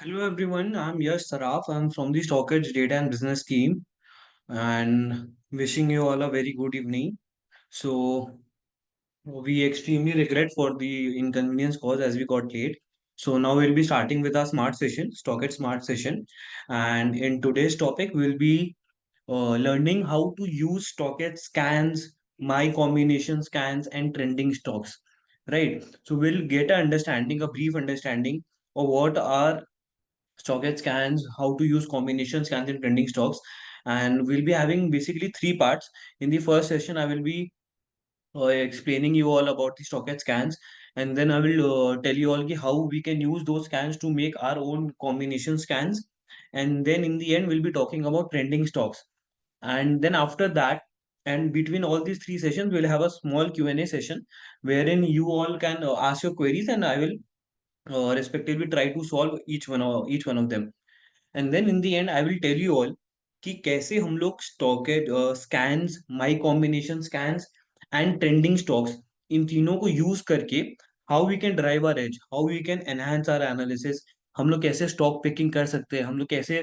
Hello everyone, I'm Yash Saraf. I'm from the StockEdge Data and Business team and wishing you all a very good evening. So we extremely regret for the inconvenience caused as we got late. So now we'll be starting with our smart session, StockEdge smart session. And in today's topic, we'll be learning how to use StockEdge scans, my combination scans and trending stocks. Right. So we'll get a brief understanding of what are StockEdge scans, how to use combination scans in trending stocks. And we'll be having basically three parts. In the first session, I will be explaining you all about the StockEdge scans, and then I will tell you all how we can use those scans to make our own combination scans. And then in the end, we'll be talking about trending stocks. And then after that, and between all these three sessions, we'll have a small Q&A session wherein you all can ask your queries, and I will respectively try to solve each one of them. And then in the end I will tell you all कि कैसे हम लोग stock scans, my combination scans and trending stocks, इन तीनों को use करके how we can drive our edge, how we can enhance our analysis, हम लोग कैसे स्टॉक पिकिंग कर सकते हैं, हम लोग कैसे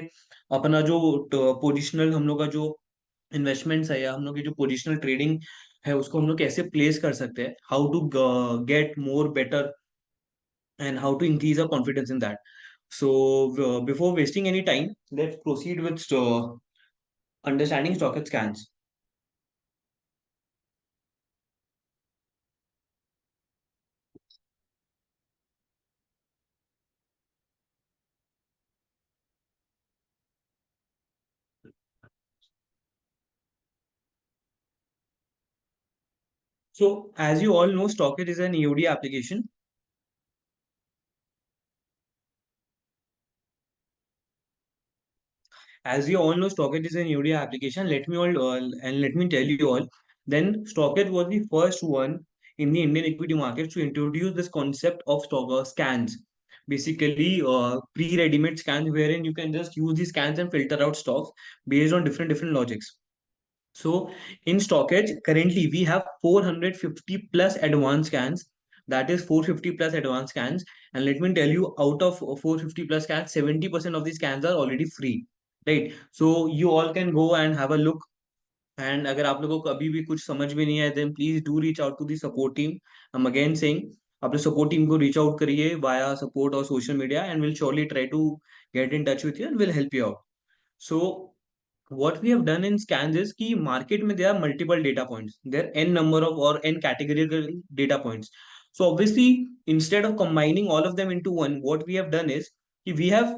अपना जो पोजिशनल हम लोग का जो इन्वेस्टमेंट्स है या हम लोग की जो पोजिशनल ट्रेडिंग है उसको हम लोग कैसे प्लेस कर सकते हैं, how to get more better and how to increase our confidence in that. So, before wasting any time, let's proceed with understanding stock scans. So, as you all know, StockEdge is an EOD application. As you all know, StockEdge is an EOD application. Let me tell you all. Then StockEdge was the first one in the Indian equity markets to introduce this concept of stock scans. Basically, pre-ready-made scans wherein you can just use these scans and filter out stocks based on different logics. So in StockEdge, currently we have 450 plus advanced scans. That is 450 plus advanced scans. And let me tell you, out of 450 plus scans, 70% of these scans are already free. Right. So you all can go and have a look. And अगर आप लोगों को अभी भी कुछ समझ में नहीं आया, then please do reach out to the support team. I'm again saying, अपने support team को reach out करिए via support or social media, and we'll surely try to get in touch with you and we'll help you out. So what we have done in scans is कि market में there are multiple data points. There are n number of or n categorical data points. So obviously, instead of combining all of them into one, what we have done is कि we have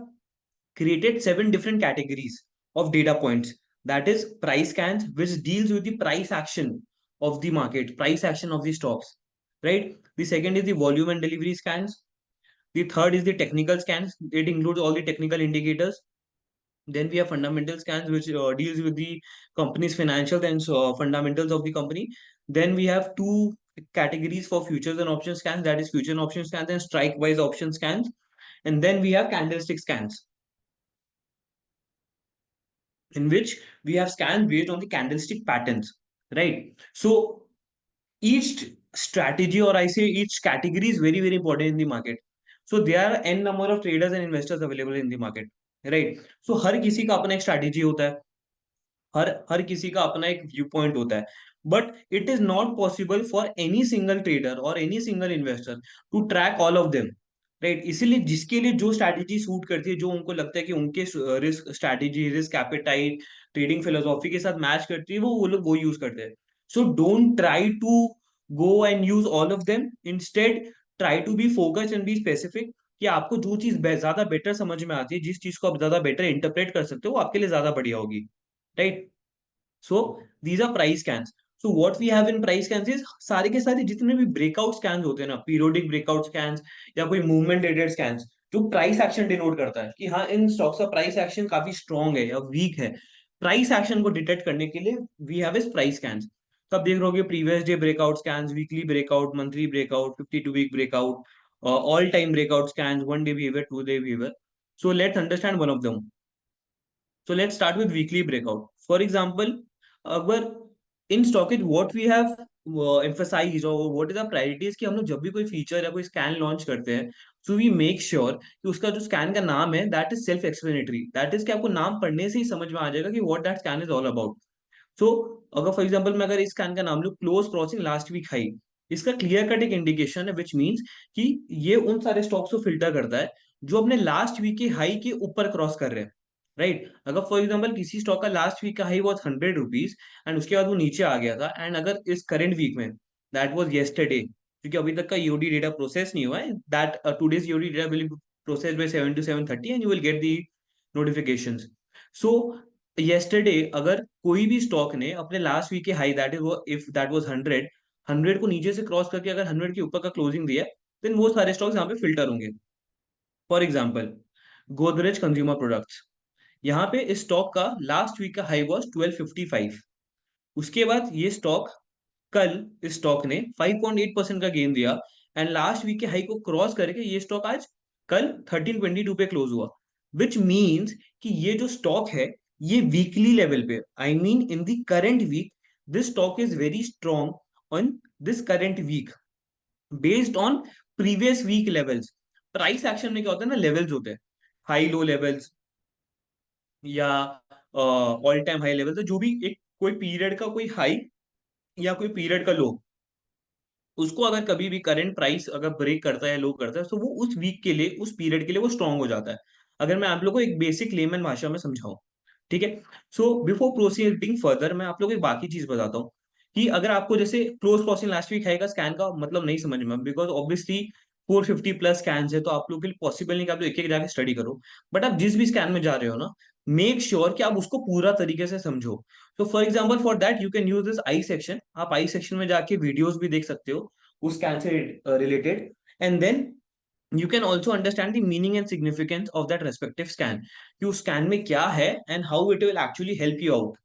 created seven different categories of data points. That is price scans, which deals with the price action of the market, price action of the stocks. Right. The second is the volume and delivery scans. The third is the technical scans. It includes all the technical indicators. Then we have fundamental scans, which deals with the company's financials and fundamentals of the company. Then we have two categories for futures and option scans, that is future and option scans and strike wise option scans. And then we have candlestick scans, in which we have scans based on the candlestick patterns, right? So each strategy, or I say each category, is very important in the market. So there are n number of traders and investors available in the market, right? So हर किसी का अपना एक strategy होता है, हर हर किसी का अपना एक व्यू पॉइंट होता है. But it is not possible for any single trader और any single investor to track all of them, right? इसीलिए जिसके लिए जो स्ट्रैटेजी सूट करती है, जो उनको लगता है कि उनके risk strategy, risk appetite, trading philosophy के साथ मैच करती है, वो लोग वो यूज करते हैं. So don't try to go and use all of them. Instead try to be focused and be specific, कि आपको जो चीज ज्यादा बेटर समझ में आती है, जिस चीज को आप ज्यादा बेटर इंटरप्रेट कर सकते हो, वो आपके लिए ज्यादा बढ़िया होगी, right? So these are price scans. So what we have in price scans is सारे के सारे जितने भी breakout scans होते हैं ना, periodic breakout scans या कोई movement related scans, जो price action denote करता है कि हाँ इन stocks का price action काफी strong है या weak है, price action को detect करने के लिए we have is price scans. तो आप देख रहे होगे previous day breakout scans, weekly breakout, monthly breakout, 52-week breakout, all time breakout scans, one day behavior, 2 day behavior. So let's understand one of them. So let's start with weekly breakout. For example, in StockEdge, what we have emphasized or what is our priority is कि हम लोग जब भी कोई feature या कोई scan launch करते हैं, सो वी मेक श्योर कि उसका जो स्कैन का नाम है that is self explanatory, that is कि आपको नाम पढ़ने से ही समझ में आ जाएगा कि what that scan is all about. So अगर फॉर एग्जांपल मैं अगर इस स्कैन का नाम लूं close crossing last week high, इसका क्लियर कट एक इंडिकेशन है विच मींस कि ये उन सारे स्टॉक्स को फिल्टर करता है जो अपने लास्ट वीक के हाई के ऊपर क्रॉस कर रहे हैं, राइट। अगर फॉर एग्जांपल किसी स्टॉक का लास्ट वीक का हाई वॉज 100 रुपीज एंड उसके बाद वो नीचे आ गया था, एंड अगर इस करंट वीक में दैट वॉज येस्टरडे, क्योंकि अभी तक का ईओडी डेटा प्रोसेस नहीं हुआ है, that today's EOD data will process by 7 to 7:30 and you will get the notifications. So yesterday अगर कोई भी स्टॉक ने अपने लास्ट वीक के high that is if that was 100 को नीचे से क्रॉस करके अगर 100 के ऊपर का क्लोजिंग दिया, देन वो सारे स्टॉक्स यहाँ पे फिल्टर होंगे। For example Godrej consumer products, यहाँ पे इस स्टॉक का लास्ट वीक का हाई वाज 1255। उसके बाद ये स्टॉक कल इस स्टॉक ने 5.8% का गेन दिया एंड लास्ट वीक के हाई को क्रॉस करके ये स्टॉक आज कल 1322 पे क्लोज हुआ, विच मीन्स कि ये जो स्टॉक है ये वीकली लेवल पे, I mean in the current week, this stock is very strong on this current week based on previous week levels. Price action में क्या होता है ना, लेवल्स होते हैं, हाई लो लेवल्स या ऑल टाइम हाई लेवल, तो जो भी एक कोई पीरियड का कोई हाई या कोई पीरियड का लो, उसको अगर कभी भी करंट प्राइस अगर ब्रेक करता है, लो करता है, तो वो उस वीक के लिए, उस पीरियड के लिए वो स्ट्रांग हो जाता है। अगर मैं आप लोगों को एक बेसिक लेमन भाषा में समझाऊं, ठीक है। सो बिफोर प्रोसीडिंग फर्दर मैं आप लोगों को एक बाकी चीज बताता हूँ कि अगर आपको जैसे क्लोज क्रॉसिंग लास्ट वीक है का स्कैन का मतलब नहीं समझ में, बिकॉज ऑब्वियसली 450 प्लस स्कैन है, तो आप लोग के लिए पॉसिबल नहीं कि आप लोग एक एक जाके स्टडी करो, बट आप जिस भी स्कैन में जा रहे हो ना, मेक श्योर कि आप उसको पूरा तरीके से समझो। तो for example for that you can use this I section, आप आई सेक्शन में जाके वीडियोस भी देख सकते हो उस स्कैन से related, and then you can also understand the meaning and significance of that respective scan, कि उस स्कैन में क्या है and how it will actually help you out,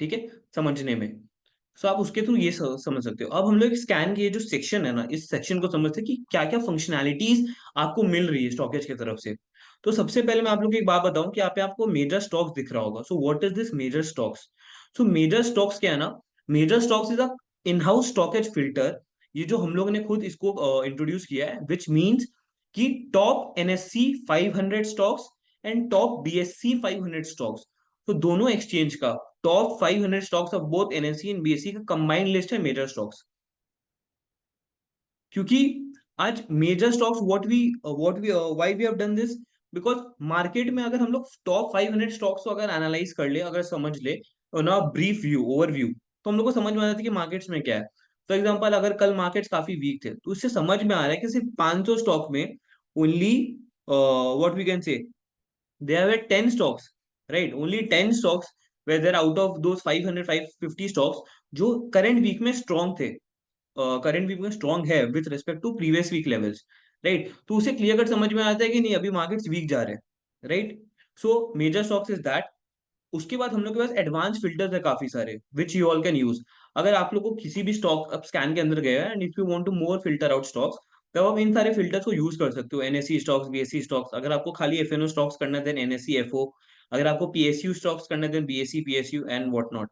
ठीक है, समझने में। सो आप उसके थ्रू ये समझ सकते हो। अब हम लोग स्कैन के ये जो सेक्शन है ना, इस सेक्शन को समझते हैं कि क्या क्या फंक्शनैलिटीज आपको मिल रही है स्टॉकेज की तरफ से। तो सबसे पहले मैं आप लोग को एक बात बताऊं कि यहाँ पे आपको मेजर स्टॉक्स दिख रहा होगा। So what is this major stocks? So major stocks क्या है ना, major stocks is a in house StockEdge filter, ये जो हम लोगों ने खुद इसको इंट्रोड्यूस किया है, विच मीन्स कि top NSC 500 stocks and top BSC 500 stocks, तो दोनों एक्सचेंज का top 500 stocks of both NSC and BSC का कंबाइंड लिस्ट है मेजर स्टॉक्स। क्योंकि आज major stocks what we why we have done this, because market में अगर हम लोग टॉप 500 स्टॉक्स को अगर एनालाइज कर ले, अगर समझ ले ना ब्रीफ व्यू ओवरव्यू, तो हम लोग को समझ में आ जाता है कि मार्केट्स में क्या है। फॉर एग्जांपल अगर कल मार्केट्स काफी वीक थे, तो उससे समझ में आ रहा है कि सिर्फ 500 स्टॉक में only what we can say there were 10 stocks, right, only 10 stocks were there out of those 500 550 stocks जो करंट वीक में स्ट्रॉन्ग थे, करंट वीक में स्ट्रॉन्ग है with respect to previous week levels, right. तो उसे clear cut समझ में आता है कि नहीं अभी मार्केट्स वीक जा रहे हैं, right. So major stocks is that. उसके बाद हम लोग के पास एडवांस फिल्टर्स है काफी सारे which you all can use. अगर आप लोग को किसी भी स्टॉक अब स्कैन के अंदर गया है and if you want to more filter out stocks, तब आप इन सारे फिल्टर्स को यूज कर सकते हो। एनएससी स्टॉक्स, बीएससी स्टॉक्स, अगर आपको खाली एफएनओ स्टॉक्स करना है देन एनएससी एफओ, अगर आपको पीएसयू स्टॉक्स करना है then BSC PSU and what not.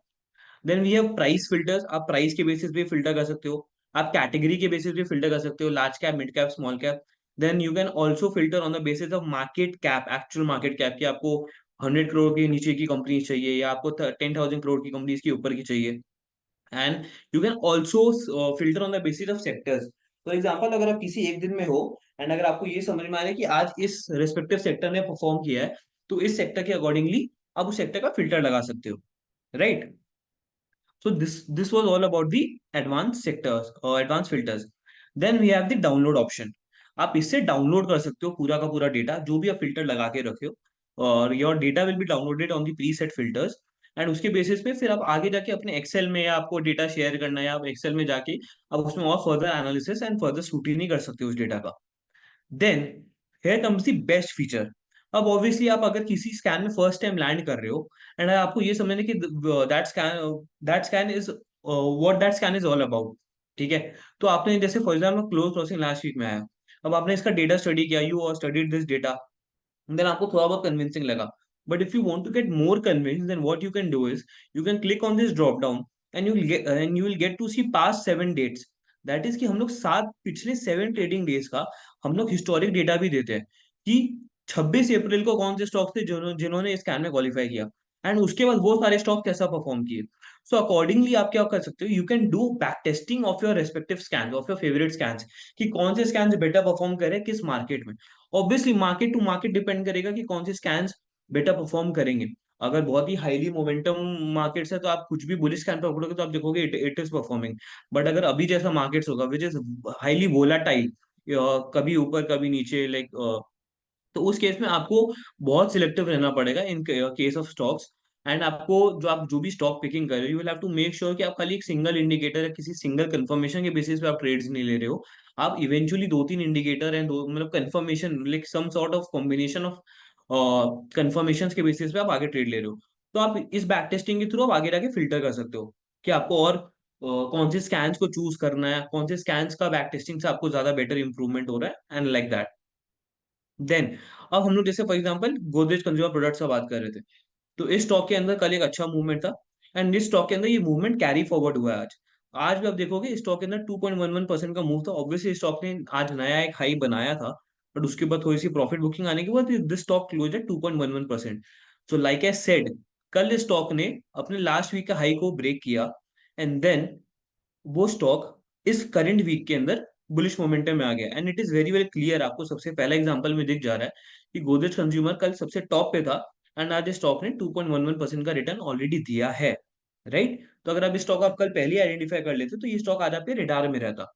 Then we have price filters, आप प्राइस के बेसिस पे फिल्टर कर सकते हो, आप कैटेगरी के बेसिस पे फिल्टर कर सकते हो, large cap, mid cap, small cap. Then you can also filter on the basis of market cap, actual market cap, कि आपको 100 करोड़ के नीचे की कंपनी चाहिए या आपको 10,000 करोड़ की कंपनीज के ऊपर की चाहिए। And you can also filter on the basis of sectors. For example अगर आप किसी एक दिन में हो एंड अगर आपको ये समझ में आ रहा है कि आज इस रेस्पेक्टिव सेक्टर ने परफॉर्म किया है, तो इस सेक्टर के अकॉर्डिंगली आप उस सेक्टर का फिल्टर लगा सकते हो, right. So this was all about the advanced sectors or advanced filters. Then we have the download option. आप इससे डाउनलोड कर सकते हो पूरा का पूरा डेटा जो भी आप फिल्टर लगा के रखे हो, और your data will be downloaded on the pre set filters, and उसके बेसिस पे फिर आप आगे जाके अपने एक्सेल में या आपको डेटा शेयर करना है, आप एक्सेल में जाके आप उसमें और further analysis and further scrutiny कर सकते हो उस डेटा का। Then here comes the best feature. अब ऑब्वियसली आप अगर किसी स्कैन में फर्स्ट टाइम लैंड कर रहे हो एंड आपको ये समझना है कि that scan is what that scan is all about, ठीक है। तो आपने जैसे for example close crossing last week में आया, अब आपने इसका डेटा स्टडी किया, यू और स्टडीड दिस डेटा, देन आपको थोड़ा बहुत कन्विंसिंग लगा। But if you want to get more convince, then what you can do is you can click on this drop down and you will get to C past 7 dates. That is कि हम लोग सात पिछले 7 trading days का हम लोग historic data भी देते हैं कि 26 अप्रैल को कौन से स्टॉक्स थे जिन्होंने इस स्कैन में क्वालिफाई किया, एंड उसके बाद वो सारे स्टॉक कैसा परफॉर्म किए। सो अकॉर्डिंगली आप क्या कर सकते हो, you can do back testing of your respective scan, of your favourite scans, कि कौन से स्कैन्स बेटर परफॉर्म करे किस मार्केट में। Obviously market to market depend करेगा कि कौन से स्कैन्स बेटर परफॉर्म करेंगे। अगर बहुत ही हाईली मोमेंटम मार्केट्स है तो आप कुछ भी बुलिश स्कैन पकड़ोगे तो आप देखोगे इट इज परफॉर्मिंग। बट अगर अभी जैसा मार्केट्स होगा विच इज हाईली वोलाटाइल, कभी ऊपर कभी नीचे, लाइक, तो उस केस में आपको बहुत सिलेक्टिव रहना पड़ेगा in case of stocks. And आपको जो भी स्टॉक पिकिंग कर रहे हो, you will have to make sure कि आप खाली एक सिंगल इंडिकेटर या किसी सिंगल कंफर्मेशन के बेसिस पे आप ट्रेड्स नहीं ले रहे हो। आप इवेंचुअली दो तीन इंडिकेटर एंड दो मतलब confirmation, like some sort of combination of confirmation के बेसिस पे आप आगे ट्रेड ले रहे हो। तो आप इस बैक टेस्टिंग के थ्रू आप आगे जाके फिल्टर कर सकते हो कि आपको और कौन से स्कैन्स को चूज करना है, कौन से स्कैन्स का बैक टेस्टिंग से आपको ज्यादा बेटर इंप्रूवमेंट हो रहा है, एंड लाइक दैट। देन अब हम लोग जैसे for example Godrej consumer products का बात कर रहे थे, तो इस स्टॉक के अंदर कल एक अच्छा मूवमेंट था, एंड इस स्टॉक के अंदर ये मूवमेंट कैरी फॉरवर्ड हुआ है आज। आज भी आप देखोगे इस स्टॉक के अंदर 2.11% का मूव था। ऑब्वियसली स्टॉक ने आज नया एक हाई बनाया था, बट उसके बाद थोड़ी सी प्रॉफिट बुकिंग आने के बाद this stock close eight 2.11%। So like I said, कल इस स्टॉक ने अपने लास्ट वीक का हाई को ब्रेक किया, एंड देन वो स्टॉक इस करंट वीक के अंदर बुलिश मोमेंटम में आ गया, and it is very very clear. आपको सबसे पहला एग्जांपल में दिख जा रहा है कि गोदरेज कंज्यूमर कल सबसे टॉप पे था, एंड आज स्टॉक ने 2.11% का रिटर्न ऑलरेडी दिया है, राइट। तो अगर आप इस स्टॉक आप कल पहले ही आइडेंटिफाई कर लेते तो ये स्टॉक आज आपके रिडार में रहता।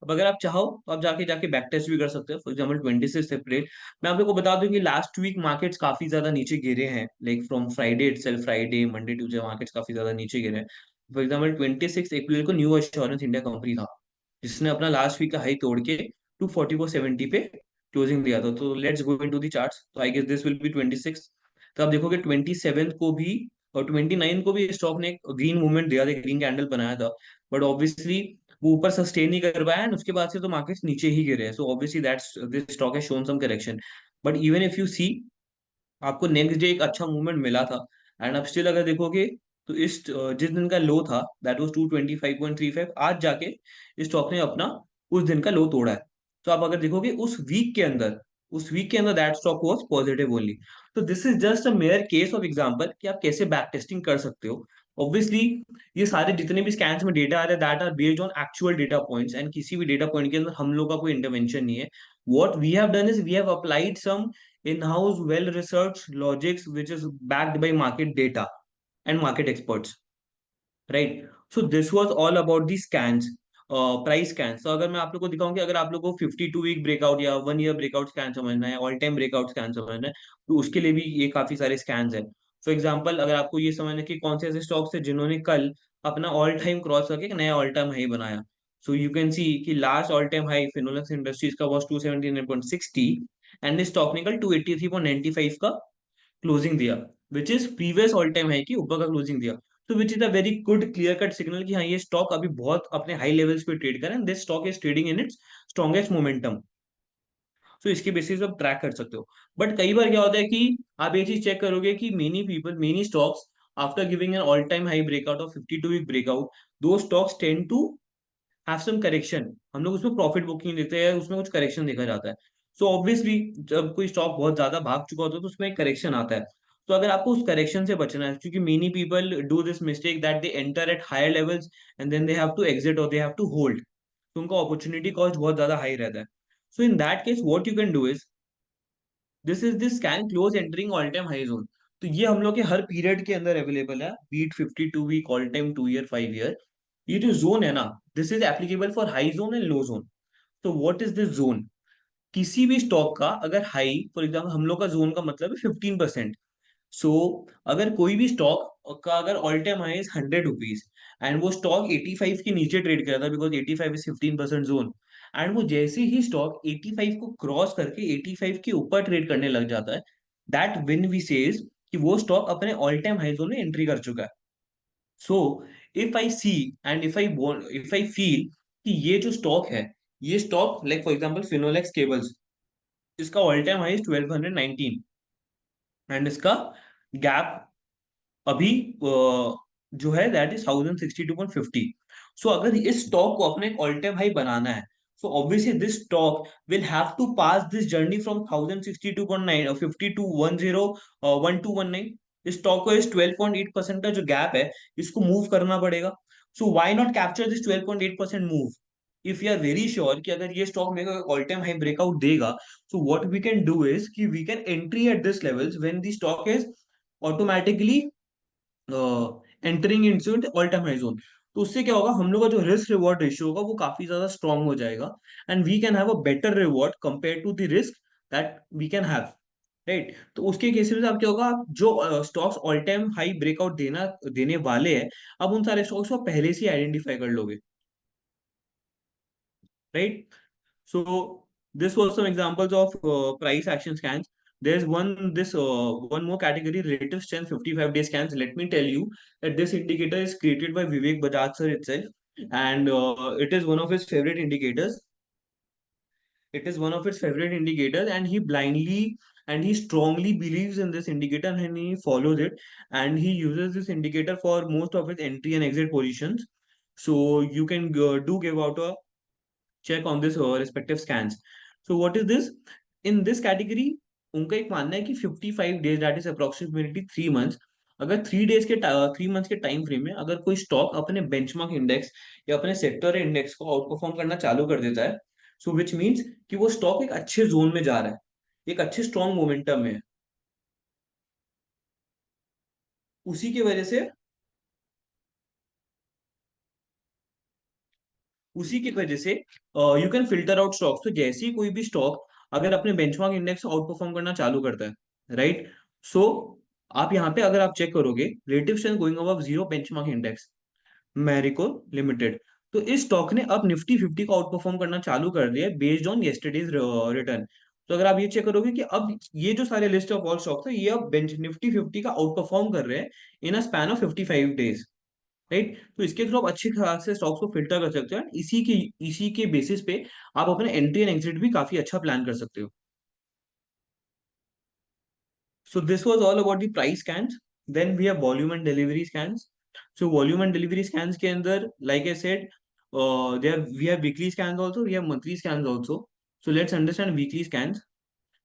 अब अगर आप चाहो तो आप जाके जाके बैक टेस्ट भी कर सकते हो। फॉर एग्जाम्पल 26 अप्रैल, मैं आप लोग को बता दूं कि लास्ट वीक मार्केट्स काफी ज्यादा नीचे गिरे हैं, like from Friday itself, Friday Monday Tuesday markets काफी ज्यादा नीचे गिरे हैं। फॉर एग्जाम्पल 26 अप्रैल को न्यू एश्योरेंस इंडिया कंपनी था जिसने अपना लास्ट वीक का हाई तोड़ के 244.70 पे क्लोजिंग दिया था। तो let's go into the charts, तो I guess this will be 26। तो आप देखोगे 27 को भी और 29 को भी स्टॉक ने एक ग्रीन मूवमेंट दिया था, ग्रीन कैंडल बनाया था, बट ऑब्वियसली वो ऊपर सस्टेन नहीं कर पाया, एंड उसके बाद से तो मार्केट्स नीचे ही गिरे हैं। So obviously that's this stock has shown some correction. But even if you see, आपको नेक्स्ट डे एक अच्छा मूवमेंट मिला था, एंड अब स्टिल अगर देखोगे तो इस जिस दिन का लो था दैट वाज 225.35, आज जाके इस स्टॉक ने अपना उस दिन का लो तोड़ा है। तो आप अगर देखोगे उस वीक के अंदर that stock was positive only. तो this is just a mere case of example कि आप कैसे बैक टेस्टिंग कर सकते हो। ऑब्वियसली ये सारे जितने भी स्कैन्स में डेटा आ रहे हैं that are based on actual data points, and किसी भी डेटा पॉइंट के अंदर हम लोग का कोई इंटरवेंशन नहीं है। What we have done is we have applied some in-house well-researched logics which is backed by market data and market experts, right? So this was all about the scans, price scan. तो अगर मैं आप लोग को दिखाऊं कि अगर आप लोग को 52 वीक ब्रेकआउट या 1 ईयर ब्रेकआउट स्कैन समझना है, ऑल टाइम ब्रेकआउट स्कैन समझना है, तो उसके लिए भी ये काफी सारे स्कैन्स है। फॉर एग्जाम्पल अगर आपको ये समझना है कि कौन से ऐसे स्टॉक्स है जिन्होंने कल अपना ऑल टाइम क्रॉस करके एक नया ऑल टाइम हाई बनाया, सो यू कैन सी कि last all time high Finolex industries का वॉज 279.60, एंड इस स्टॉक ने कल 283.95 का क्लोजिंग दिया, which is previous all time high की ऊपर का क्लोजिंग दिया। तो which is a very good clear cut signal कि हाँ ये स्टॉक अभी बहुत अपने हाई लेवल्स पे ट्रेड कर रहा है, this stock is trading in its strongest momentum. तो इसके बेसिस पे आप ट्रैक कर सकते हो। बट कई बार क्या होता है कि आप ये चीज चेक करोगे कि many stocks after giving an all time high breakout of 52 week breakout, those stocks tend to have some correction. हम लोग उसमें प्रॉफिट बुकिंग देते हैं, उसमें कुछ करेक्शन देखा जाता है। सो ऑब्वियसली जब कोई स्टॉक बहुत ज्यादा भाग चुका होता है तो उसमें एक करेक्शन आता है। तो अगर आपको उस करेक्शन से बचना है, क्योंकि many people do this mistake that they enter at higher levels and then they have to exit और दे हैव टू होल्ड, तो उनका अपॉर्चुनिटी कॉस्ट बहुत ज्यादा हाई रहता है। So in that case what you can do is this can close entering all time high zone. तो ये हम लोग के हर पीरियड के अंदर अवेलेबल है, beat 52 week, all time 2 year, 5 year. ये जो जोन है ना, this is applicable for high zone and low zone. तो व्हाट इज दिस जोन, किसी भी स्टॉक का अगर हाई, फॉर एग्जाम्पल हम लोग का जोन का मतलब है 15%। सो अगर कोई भी स्टॉक का अगर all time high is 100 rupees, and वो स्टॉक 85 के नीचे ट्रेड कर रहा था बिकॉज 85 इज 15% जोन, एंड वो जैसे ही स्टॉक 85 को क्रॉस करके 85 के ऊपर ट्रेड करने लग जाता है, दैट विन वी सेज कि वो स्टॉक अपने ऑल टाइम हाई जोन में एंट्री कर चुका है। So if I see and if I feel कि ये जो स्टॉक है, ये stock like for example Finolex cables, इसका ऑल टाइम हाई 1219, एंड इसका गैप अभी जो है दैट इज 1062.50। सो अगर इस स्टॉक को अपने ऑल टाइम हाई बनाना है, so obviously this stock will have to pass this journey from 1062.9 50 to 1219। इस स्टॉक को इस 12.8% का जो गैप है, इसको मूव करना पड़ेगा। So why not capture this 12.8% move? If you are very sure कि अगर ये स्टॉक मेरे को ऑल टाइम हाई ब्रेकआउट देगा, so what we can do is कि we can entry at this levels when the stock is automatically entering into all time high zone. तो उससे क्या होगा, हम लोग का जो रिस्क रिवॉर्ड रेशियो होगा वो काफी ज्यादा स्ट्रांग हो जाएगा, and we can have a better reward compare to the risk that we can have. Right, तो उसके केस में आप क्या होगा, आप जो stocks all time high breakout देने वाले हैं, अब उन सारे स्टॉक्स को पहले से आइडेंटिफाई कर लोगे। Right, so this was some examples of price action scans. There's one more category, relative strength 55-day scans. Let me tell you that this indicator is created by Vivek Bajaj sir itself, and it is one of his favorite indicators. It is one of his favorite indicators, and he strongly believes in this indicator, and he follows it, and he uses this indicator for most of his entry and exit positions. So you can do give out a check on this respective scans. So what is this? In this category, उनका एक मानना है कि 55 days, that is approximately 3 months, अगर 3 months के time frame में अगर कोई स्टॉक अपने बेंचमार्क इंडेक्स या अपने सेक्टर इंडेक्स को आउट परफॉर्म करना चालू कर देता है, सो विच मीन्स कि वो स्टॉक एक अच्छे जोन में जा रहा है, एक अच्छे स्ट्रॉन्ग मोमेंटम में है। उसी की वजह से उसी की वजह से you can filter out stocks. तो जैसे ही कोई भी स्टॉक अगर अपने बेंचमार्क इंडेक्स आउट परफॉर्म करना चालू करता है, राइट, सो आप यहाँ पे अगर आप चेक करोगे, relative strength going above zero benchmark index, Marico limited, तो इस स्टॉक ने अब निफ्टी 50 को आउट परफॉर्म करना चालू कर दिया है बेस्ड ऑन येस्टरडेज रिटर्न। तो अगर आप ये चेक करोगे कि अब ये जो सारे लिस्ट ऑफ ऑल स्टॉक्स है, ये अब बेंच निफ्टी 50 का आउट परफॉर्म कर रहे हैं in a span of 55 days। Right, तो इसके थ्रू आप अच्छे खासे स्टॉक्स को फिल्टर कर सकते हो, इसी के बेसिस पे आप अपने एंट्री एंड एग्जिट भी काफी अच्छा प्लान कर सकते हो। So this was all about the price scans. Then we have volume and delivery scans. So volume and delivery scans के अंदर, like I said, there we have weekly scans also, we have monthly scans also. So let's understand weekly scans.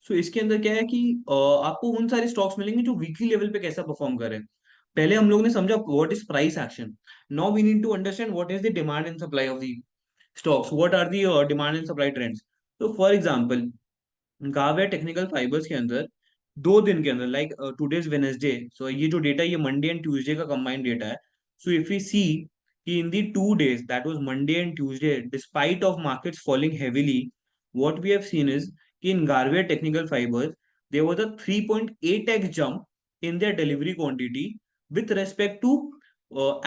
So इसके अंदर क्या है कि आपको उन सारे स्टॉक्स मिलेंगे जो वीकली लेवल पे कैसा परफॉर्म करें। पहले हम लोग ने समझा what is price action, now we need to understand what is the demand and supply of the stocks, what are the demand and supply trends. तो for example, Garware technical fibres के अंदर 2 दिन के अंदर, लाइक टुडेज वेनेसडे, सो ये जो data, ये Monday and Tuesday का कंबाइंड डेटा है। सो इफ वी सी कि in the 2 days, that was Monday and Tuesday, despite of markets falling heavily, what we have seen is कि in Garware technical fibres there was a 3.8x jump in their delivery quantity with respect to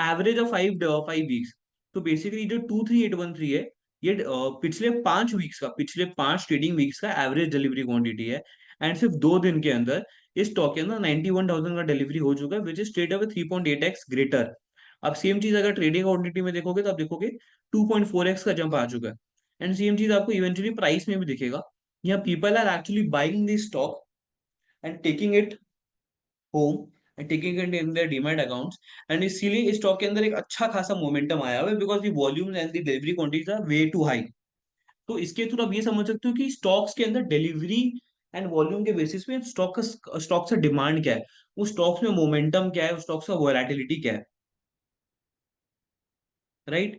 average of 5 weeks. तो basically जो 23813 है, ये पिछले 5 trading weeks का average delivery quantity है, and सिर्फ 2 दिन के अंदर इस स्टॉक के अंदर 91,000 का डिलीवरी हो चुका है, which is straight away 3.8x greater. अब सेम चीज अगर ट्रेडिंग क्वांटिटी में देखोगे, तो आप देखोगे 2.4x का जंप आ चुका है। एंड सेम चीज आपको इवेंचुअली प्राइस में भी दिखेगा। यहाँ people are actually buying this stock and taking it home and taking it in their demat accounts, and इसीलिए इस स्टॉक के अंदर एक अच्छा खासा मोमेंटम आया हुआ है, because the volume and the delivery quantities are way too high. तो इसके थ्रू आप ये समझ सकते हो कि स्टॉक्स के अंदर डिलीवरी एंड वॉल्यूम के बेसिस पे स्टॉक से डिमांड क्या है, उस स्टॉक्स में मोमेंटम क्या है, उस स्टॉक्स का वोलेटिलिटी क्या है। Right?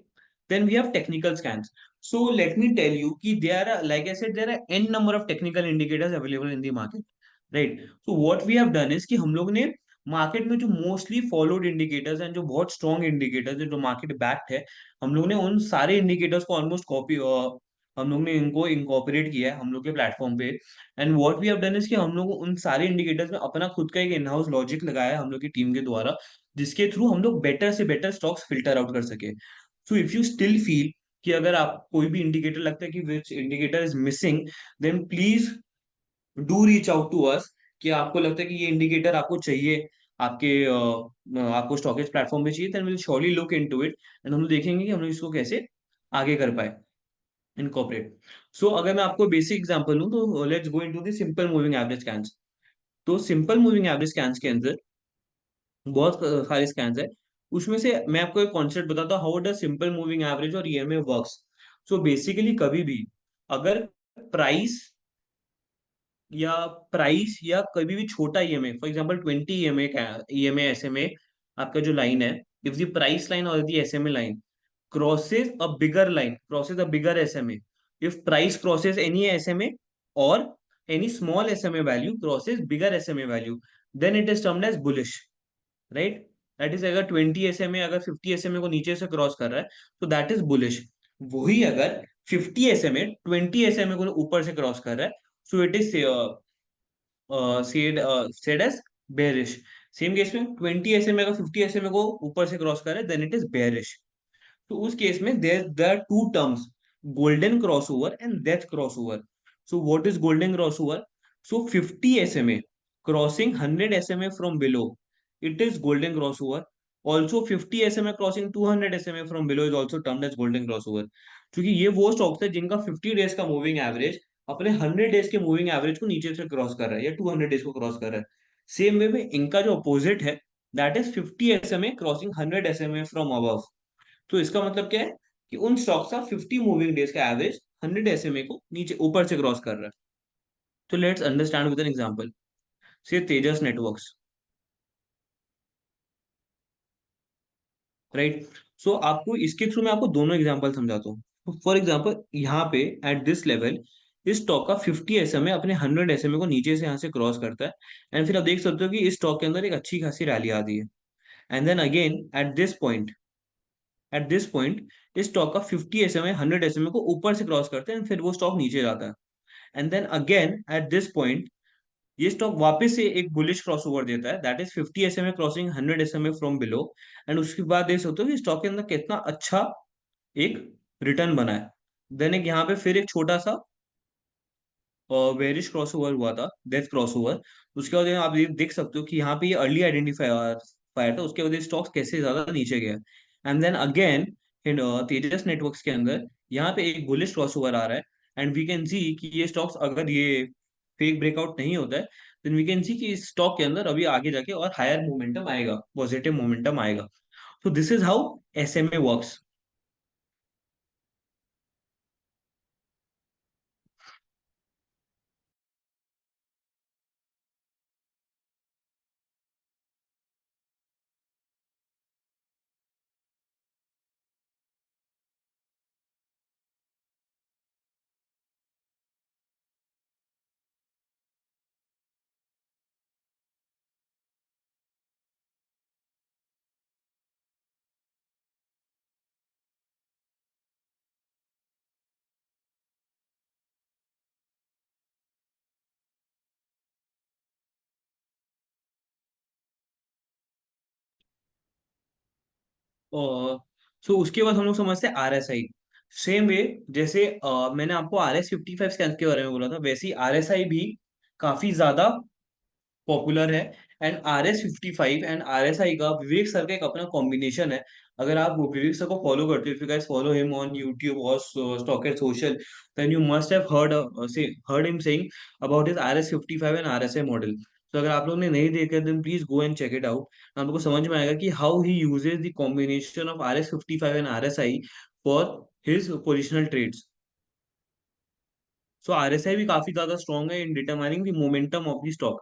Then we have technical scans. So let me tell you कि there are, like I said, there are n number of technical indicators available in the market. Right? So what we have done is कि हम लोग ने market में जो mostly followed indicators हैं, जो बहुत स्ट्रॉन्ग इंडिकेटर्स हैं, जो मार्केट बैक्ड है, हम लोग ने उन सारे इंडिकेटर्स को ऑलमोस्ट कॉपी, हम लोग ने इनको इनकॉर्पोरेट किया है हम लोग के प्लेटफॉर्म पे। And what we have done is कि हम लोग उन सारे इंडिकेटर्स में अपना खुद का एक इन हाउस लॉजिक लगाया है हम लोग की टीम के द्वारा, जिसके थ्रू हम लोग बेटर से बेटर स्टॉक्स फिल्टर आउट कर सके। So if you still feel कि अगर आप कोई भी इंडिकेटर लगता है कि which indicator is missing, then please do reach out to us. कि आपको लगता है कि ये इंडिकेटर आपको चाहिए, आपको स्टॉकेज प्लेटफॉर्म पे चाहिए, then will surely look into it, and हम लोग देखेंगे कि हम लोग इसको कैसे आगे कर पाए, इनकॉर्पोरेट। सो अगर मैं आपको बेसिक एग्जांपल लूं, तो let's go into the simple moving average scans. तो सिंपल मूविंग एवरेज स्कैन्स के अंदर बहुत सारे स्कैन्स है। उसमें से मैं आपको एक कॉन्सेप्ट बताता हूँ, how does simple moving average और ईएमए वर्क्स। सो बेसिकली कभी भी अगर प्राइस या कभी भी छोटा ईएमए, फॉर एग्जांपल 20 ईएमए का ईएमए एसएमए, आपका जो लाइन है, इफ द प्राइस लाइन और the SMA line crosses a bigger SMA, if price crosses any SMA or any small SMA value crosses bigger SMA value, then it is termed as bullish, right? That is, अगर 20 SMA अगर 50 SMA को नीचे से cross कर रहा है, तो that is bullish. वही अगर 50 SMA 20 SMA को ऊपर से क्रॉस कर रहा है, सो it is said as bearish। Same case में 20 SMA अगर 50 SMA को ऊपर से क्रॉस कर रहा है, देन इट इज बेरिश। तो उस केस में there are two terms, golden crossover and death crossover. So what is golden crossover? So 50 SMA crossing 100 SMA from below, it is golden crossover. Also 50 SMA crossing 200 SMA from below is also termed as golden crossover. क्योंकि ये वो stocks है जिनका 50 days का moving average अपने 100 days के moving average को नीचे से क्रॉस कर रहा है या 200 डेज को क्रॉस कर रहा है। सेम वे में इनका जो अपोजिट है, that is 50 SMA crossing 100 SMA from above. तो इसका मतलब क्या है कि उन स्टॉक्स का 50 मूविंग डेज का एवरेज 100 एसएमए को नीचे ऊपर से क्रॉस कर रहा है। तो let's understand with an example, से तेजस नेटवर्क्स, राइट? सो आपको इसके थ्रू मैं आपको दोनों एग्जांपल समझाता हूँ। फॉर एग्जांपल यहाँ पे एट दिस लेवल इस स्टॉक का 50 एसएमए अपने 100 एसएमए को नीचे से यहाँ से क्रॉस करता है, एंड फिर आप देख सकते हो कि इस स्टॉक के अंदर एक अच्छी खासी रैली आती है। And then again at this point इस स्टॉक का 50 एसएमए 100 एसएमए को ऊपर से क्रॉस करते हैं, and फिर वो स्टॉक नीचे जाता है। And then again at this point ये स्टॉक वापस से एक बुलिश क्रॉसओवर देता है, that is 50 SMA crossing 100 SMA from below. And उसके बाद देख सकते हो कि स्टॉक के अंदर कितना अच्छा एक रिटर्न बना है। देन एक यहाँ पे फिर एक छोटा सा बेरिश क्रॉसओवर हुआ था, डेथ क्रॉसओवर। उसके बाद आप ये देख सकते हो कि यहाँ पे ये अर्ली आइडेंटिफायर फायर था, उसके बाद ये स्टॉक्स कैसे ज्यादा नीचे गया। And then again in Tejas networks के अंदर यहाँ पे एक बुलिश क्रॉसओवर आ रहा है, एंड वी कैन सी कि ये स्टॉक्स अगर ये फेक ब्रेकआउट नहीं होता है, देन वी कैन सी कि इस स्टॉक के अंदर अभी आगे जाके और हायर मोमेंटम आएगा, पॉजिटिव मोमेंटम आएगा। तो this is how SMA works. So उसके बाद हम लोग समझते हैं RSI। सेम वे जैसे मैंने आपको RS 55 स्कैन के बारे में बोला था, वैसे ही RSI भी काफी ज्यादा पॉपुलर है। एंड RS 55 एंड RSI का विवेक सर का एक अपना कॉम्बिनेशन है। अगर आप वो विवेक सर को फॉलो करते हो, if you guys follow him on YouTube और stock at social, then you must have heard him saying about his RS 55 and RSI model. तो अगर आप लोगों ने नहीं देखा, then please go and check it out. आपको समझ में आएगा कि how he uses the combination of RS 55 and RSI for his positional trades. So RSI भी काफी ज्यादा स्ट्रॉन्ग है in determining the momentum of the stock.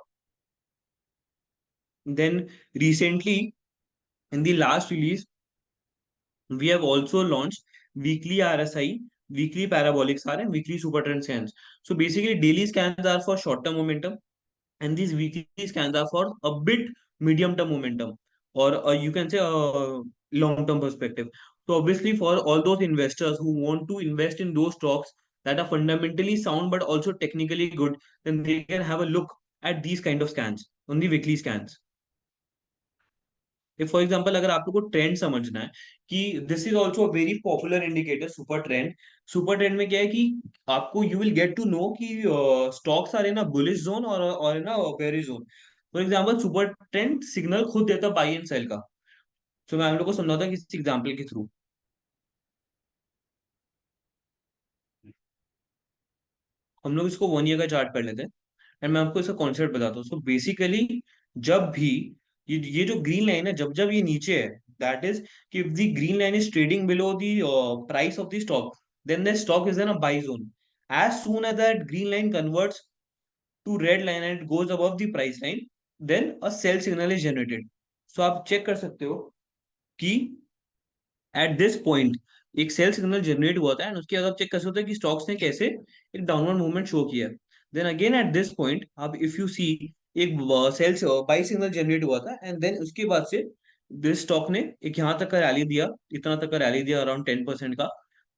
Then recently, in the last release, we have also launched weekly RSI, weekly parabolic SAR, and weekly super trend scans. So basically, daily scans are for short-term momentum, and these weekly scans are for a bit medium-term momentum, or you can say a long-term perspective. So obviously, for all those investors who want to invest in those stocks that are fundamentally sound but also technically good, then they can have a look at these kind of scans on the weekly scans। For example अगर आप लोग को trend समझना है, कि this is also very popular indicator, super trend. Super trend में क्या है कि आपको you will get to know कि stocks are in a bullish zone और in a bearish zone. For example super trend signal खुद देता है बाई एंड सेल का। तो मैं आप लोग को समझाता हूँ किसी एग्जाम्पल के थ्रू। हम लोग इसको 1 ईयर का चार्ट कर लेते हैं, एंड मैं आपको इसका कॉन्सेप्ट बताता हूँ। सो बेसिकली जब भी ये जो ग्रीन लाइन है, जब जब ये नीचे है, That is, if the green line is trading below the price of the stock, then the stock is in a buy zone. As soon as that green line converts to red line and it goes above the price line, then a sell signal is generated. So आप check कर सकते हो कि eight this point एक cell signal generate हुआ था, and उसके बाद आप चेक कर सकते हो कि स्टॉक्स ने कैसे एक डाउनवर्ड मूवमेंट शो किया। Then again at this point आप इफ यू सी एक सेल बाई सिग्नल जनरेट हुआ था, एंड देन उसके बाद से दिस स्टॉक ने एक यहाँ तक का रैली दिया, इतना तक का रैली दिया, अराउंड 10% का,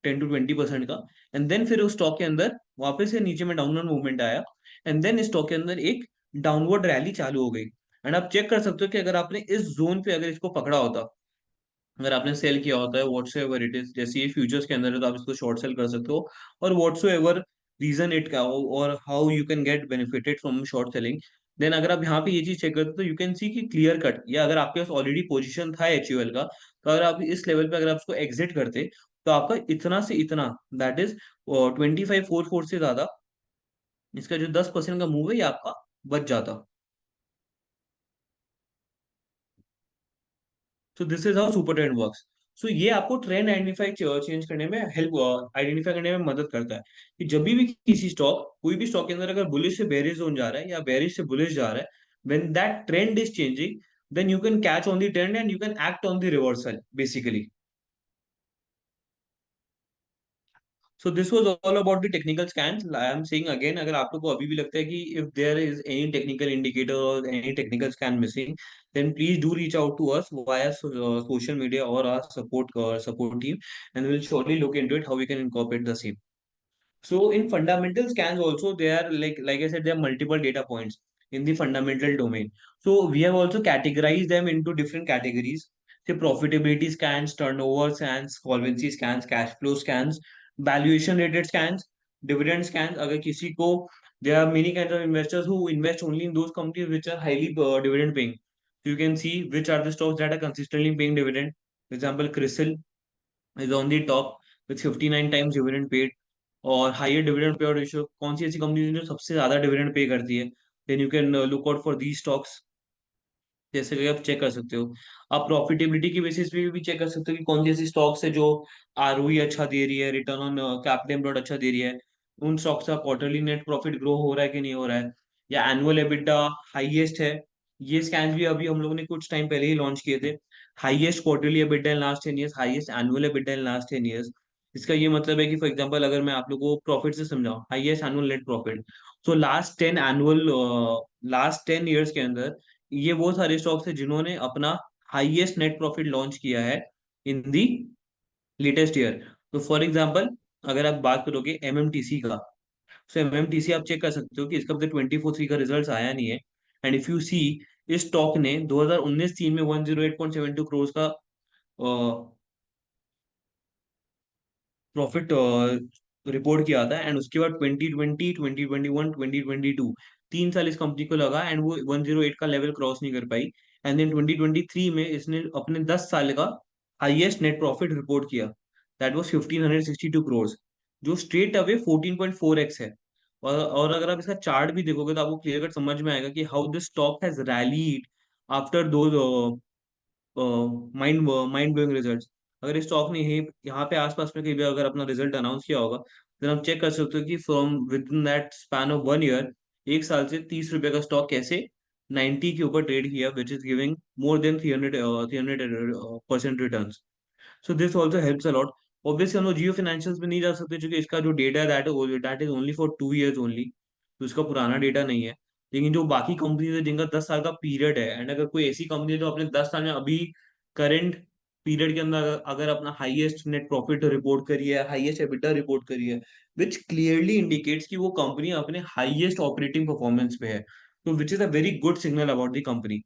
10 to 20% का। एंड देन फिर उस स्टॉक के अंदर वापस से नीचे में डाउनवर्ड मूवमेंट आया, एंड देन इस स्टॉक के अंदर एक डाउनवर्ड रैली चालू हो गई। एंड आप चेक कर सकते हो कि अगर आपने इस जोन पे अगर इसको पकड़ा होता, अगर आपने सेल किया होता है व्हाट्सो एवर इट इज, जैसे ये फ्यूचर्स के अंदर है तो आप इसको शॉर्ट सेल कर सकते हो, और व्हाट्सो एवर रीजन इट का हो और how you can get benefited from short selling. Then अगर आप यहाँ पे ये चीज चेक करते हो तो यू कैन सी कि क्लियर कट, या अगर आपके पास ऑलरेडी पोजीशन था एचयूएल का, तो अगर आप इस लेवल पे अगर आप इसको एग्जिट करते, तो आपका इतना से इतना, दैट इज 2544 से ज्यादा, इसका जो 10% का मूव है ये आपका बच जाता। So this is how super trend works. So ये आपको ट्रेंड आइडेंटिफाई चेंज करने में हेल्प, आइडेंटिफाई करने में मदद करता है कि जब भी किसी स्टॉक, कोई भी स्टॉक के अंदर अगर बुलिश से बेरिश जोन जा रहा है या बेरिश से बुलिश जा रहा है, when that trend is changing, then you can catch on the trend and you can act on the reversal basically. So this was all about the technical scans. I am saying again, अगर आप लोग को अभी भी लगता है कि if there is any technical indicator और any technical scan missing, then please do reach out to us via social media or our support team, and we'll surely look into it how we can incorporate the same. So in fundamental scans also, there are like I said, there are multiple data points in the fundamental domain. So we have also categorized them into different categories. Say profitability scans, turnover scans, solvency scans, cash flow scans, valuation rated scans, dividend scans. अगर किसी को, there are many kinds of investors who invest only in those companies which are highly dividend paying. So you can see which are the stocks that are consistently paying dividend. For example, Crisil is on the top with 59 times dividend paid, और highest dividend pay out ratio कौन सी ऐसी company है जो सबसे ज्यादा dividend pay करती है, then you can look out for the stocks, जैसे कि आप चेक कर सकते हो। आप प्रॉफिटेबिलिटी की बेसिस पे भी चेक कर सकते हो कि कौन सी ऐसी स्टॉक्स है जो आरओई अच्छा दे रही है, रिटर्न ऑन कैपिटल एम्प्लॉयड अच्छा दे रही है, उन स्टॉक्स का क्वार्टरली नेट प्रॉफिट ग्रो हो रहा है कि नहीं हो रहा है, या एनुअल एबिटा हाईएस्ट है। ये स्कैन भी अभी हम लोगों ने कुछ टाइम पहले ही लॉन्च किए थे। Highest quarterly EBITDA in last 10 years, highest annual EBITDA in last 10 years. इसका ये मतलब है कि फॉर एग्जांपल अगर मैं आप लोगों को प्रॉफिट से समझाऊं, highest annual net profit, so last 10 years के अंदर ये वो सारे स्टॉक्स है जिन्होंने अपना हाईएस्ट नेट प्रॉफिट लॉन्च किया है इन दी लेटेस्ट ईयर। तो फॉर एग्जांपल अगर आप बात करोगे एमएमटीसी का, सो एमएमटीसी आप चेक कर सकते हो कि इसका अभी 24/3 का रिजल्ट आया नहीं है, एंड इफ यू सी इस स्टॉक ने 2019-3 में 108.72 करोड़ का प्रॉफिट रिपोर्ट किया था, एंड उसके बाद 2020, 2021, 2022 3 साल इस कंपनी को लगा एंड वो 108 का लेवल क्रॉस नहीं कर पाई। एंड देन 2023 में इसने अपने 10 साल का हाईएस्ट नेट प्रॉफिट रिपोर्ट किया, दैट वाज 1562 करोड़, जो स्ट्रेट अवे 14.4x है। और अगर आप इसका चार्ट भी देखोगे तो आपको क्लियर कट समझ में आएगा कि how this stock has rallied after दो माइंड ब्लोइंग रिजल्ट्स। अगर इस स्टॉक ने यहाँ पे आसपास में कहीं भी अगर अपना रिजल्ट अनाउंस किया होगा, तो आप चेक कर सकते हो कि from with in that span of 1 year, 1 साल से 30 रुपए का स्टॉक कैसे 90 के ऊपर ट्रेड किया, which is giving more than 300% return. So this also helps a lot. Obviously हम लोग जियो फाइनेंशियल्स में नहीं जा सकते क्योंकि इसका जो डेटा है that is only for 2 years only, तो इसका पुराना डेटा नहीं है। लेकिन जो बाकी कंपनीज है जिनका 10 साल का पीरियड है, एंड अगर कोई ऐसी कंपनी है जो अपने 10 साल में अभी करंट पीरियड के अंदर अगर अपना हाईएस्ट नेट प्रॉफिट रिपोर्ट करी है, हाईएस्ट एबिटा रिपोर्ट करी है, विच क्लियरली इंडिकेट्स कि वो कंपनी अपने हाईएस्ट ऑपरेटिंग परफॉर्मेंस पे है, तो which is a very good signal about the company.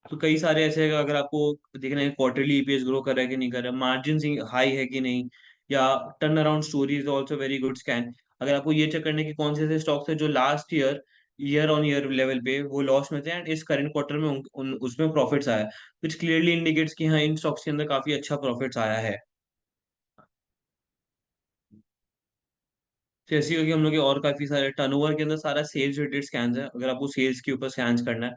तो कई सारे ऐसे हैं, अगर आपको देखना है क्वार्टरली ईपीएस ग्रो कर रहा है कि नहीं कर रहा है, मार्जिन हाई है कि नहीं, या turn around story is also very good scan. अगर आपको ये चेक करने की कौन से ऐसे स्टॉक्स है जो last year year on year level पे वो लॉस में थे एंड इस करंट क्वार्टर में उसमें प्रॉफिट्स आया, विच क्लियरली इंडिकेट्स कि हाँ इन स्टॉक्स के अंदर काफी अच्छा प्रॉफिट्स आया है। जैसे कि हम लोग के और काफी सारे टर्नओवर के अंदर सारा सेल्स रिलेटेड स्कैन्स है, अगर आपको सेल्स के ऊपर स्कैन्स करना है,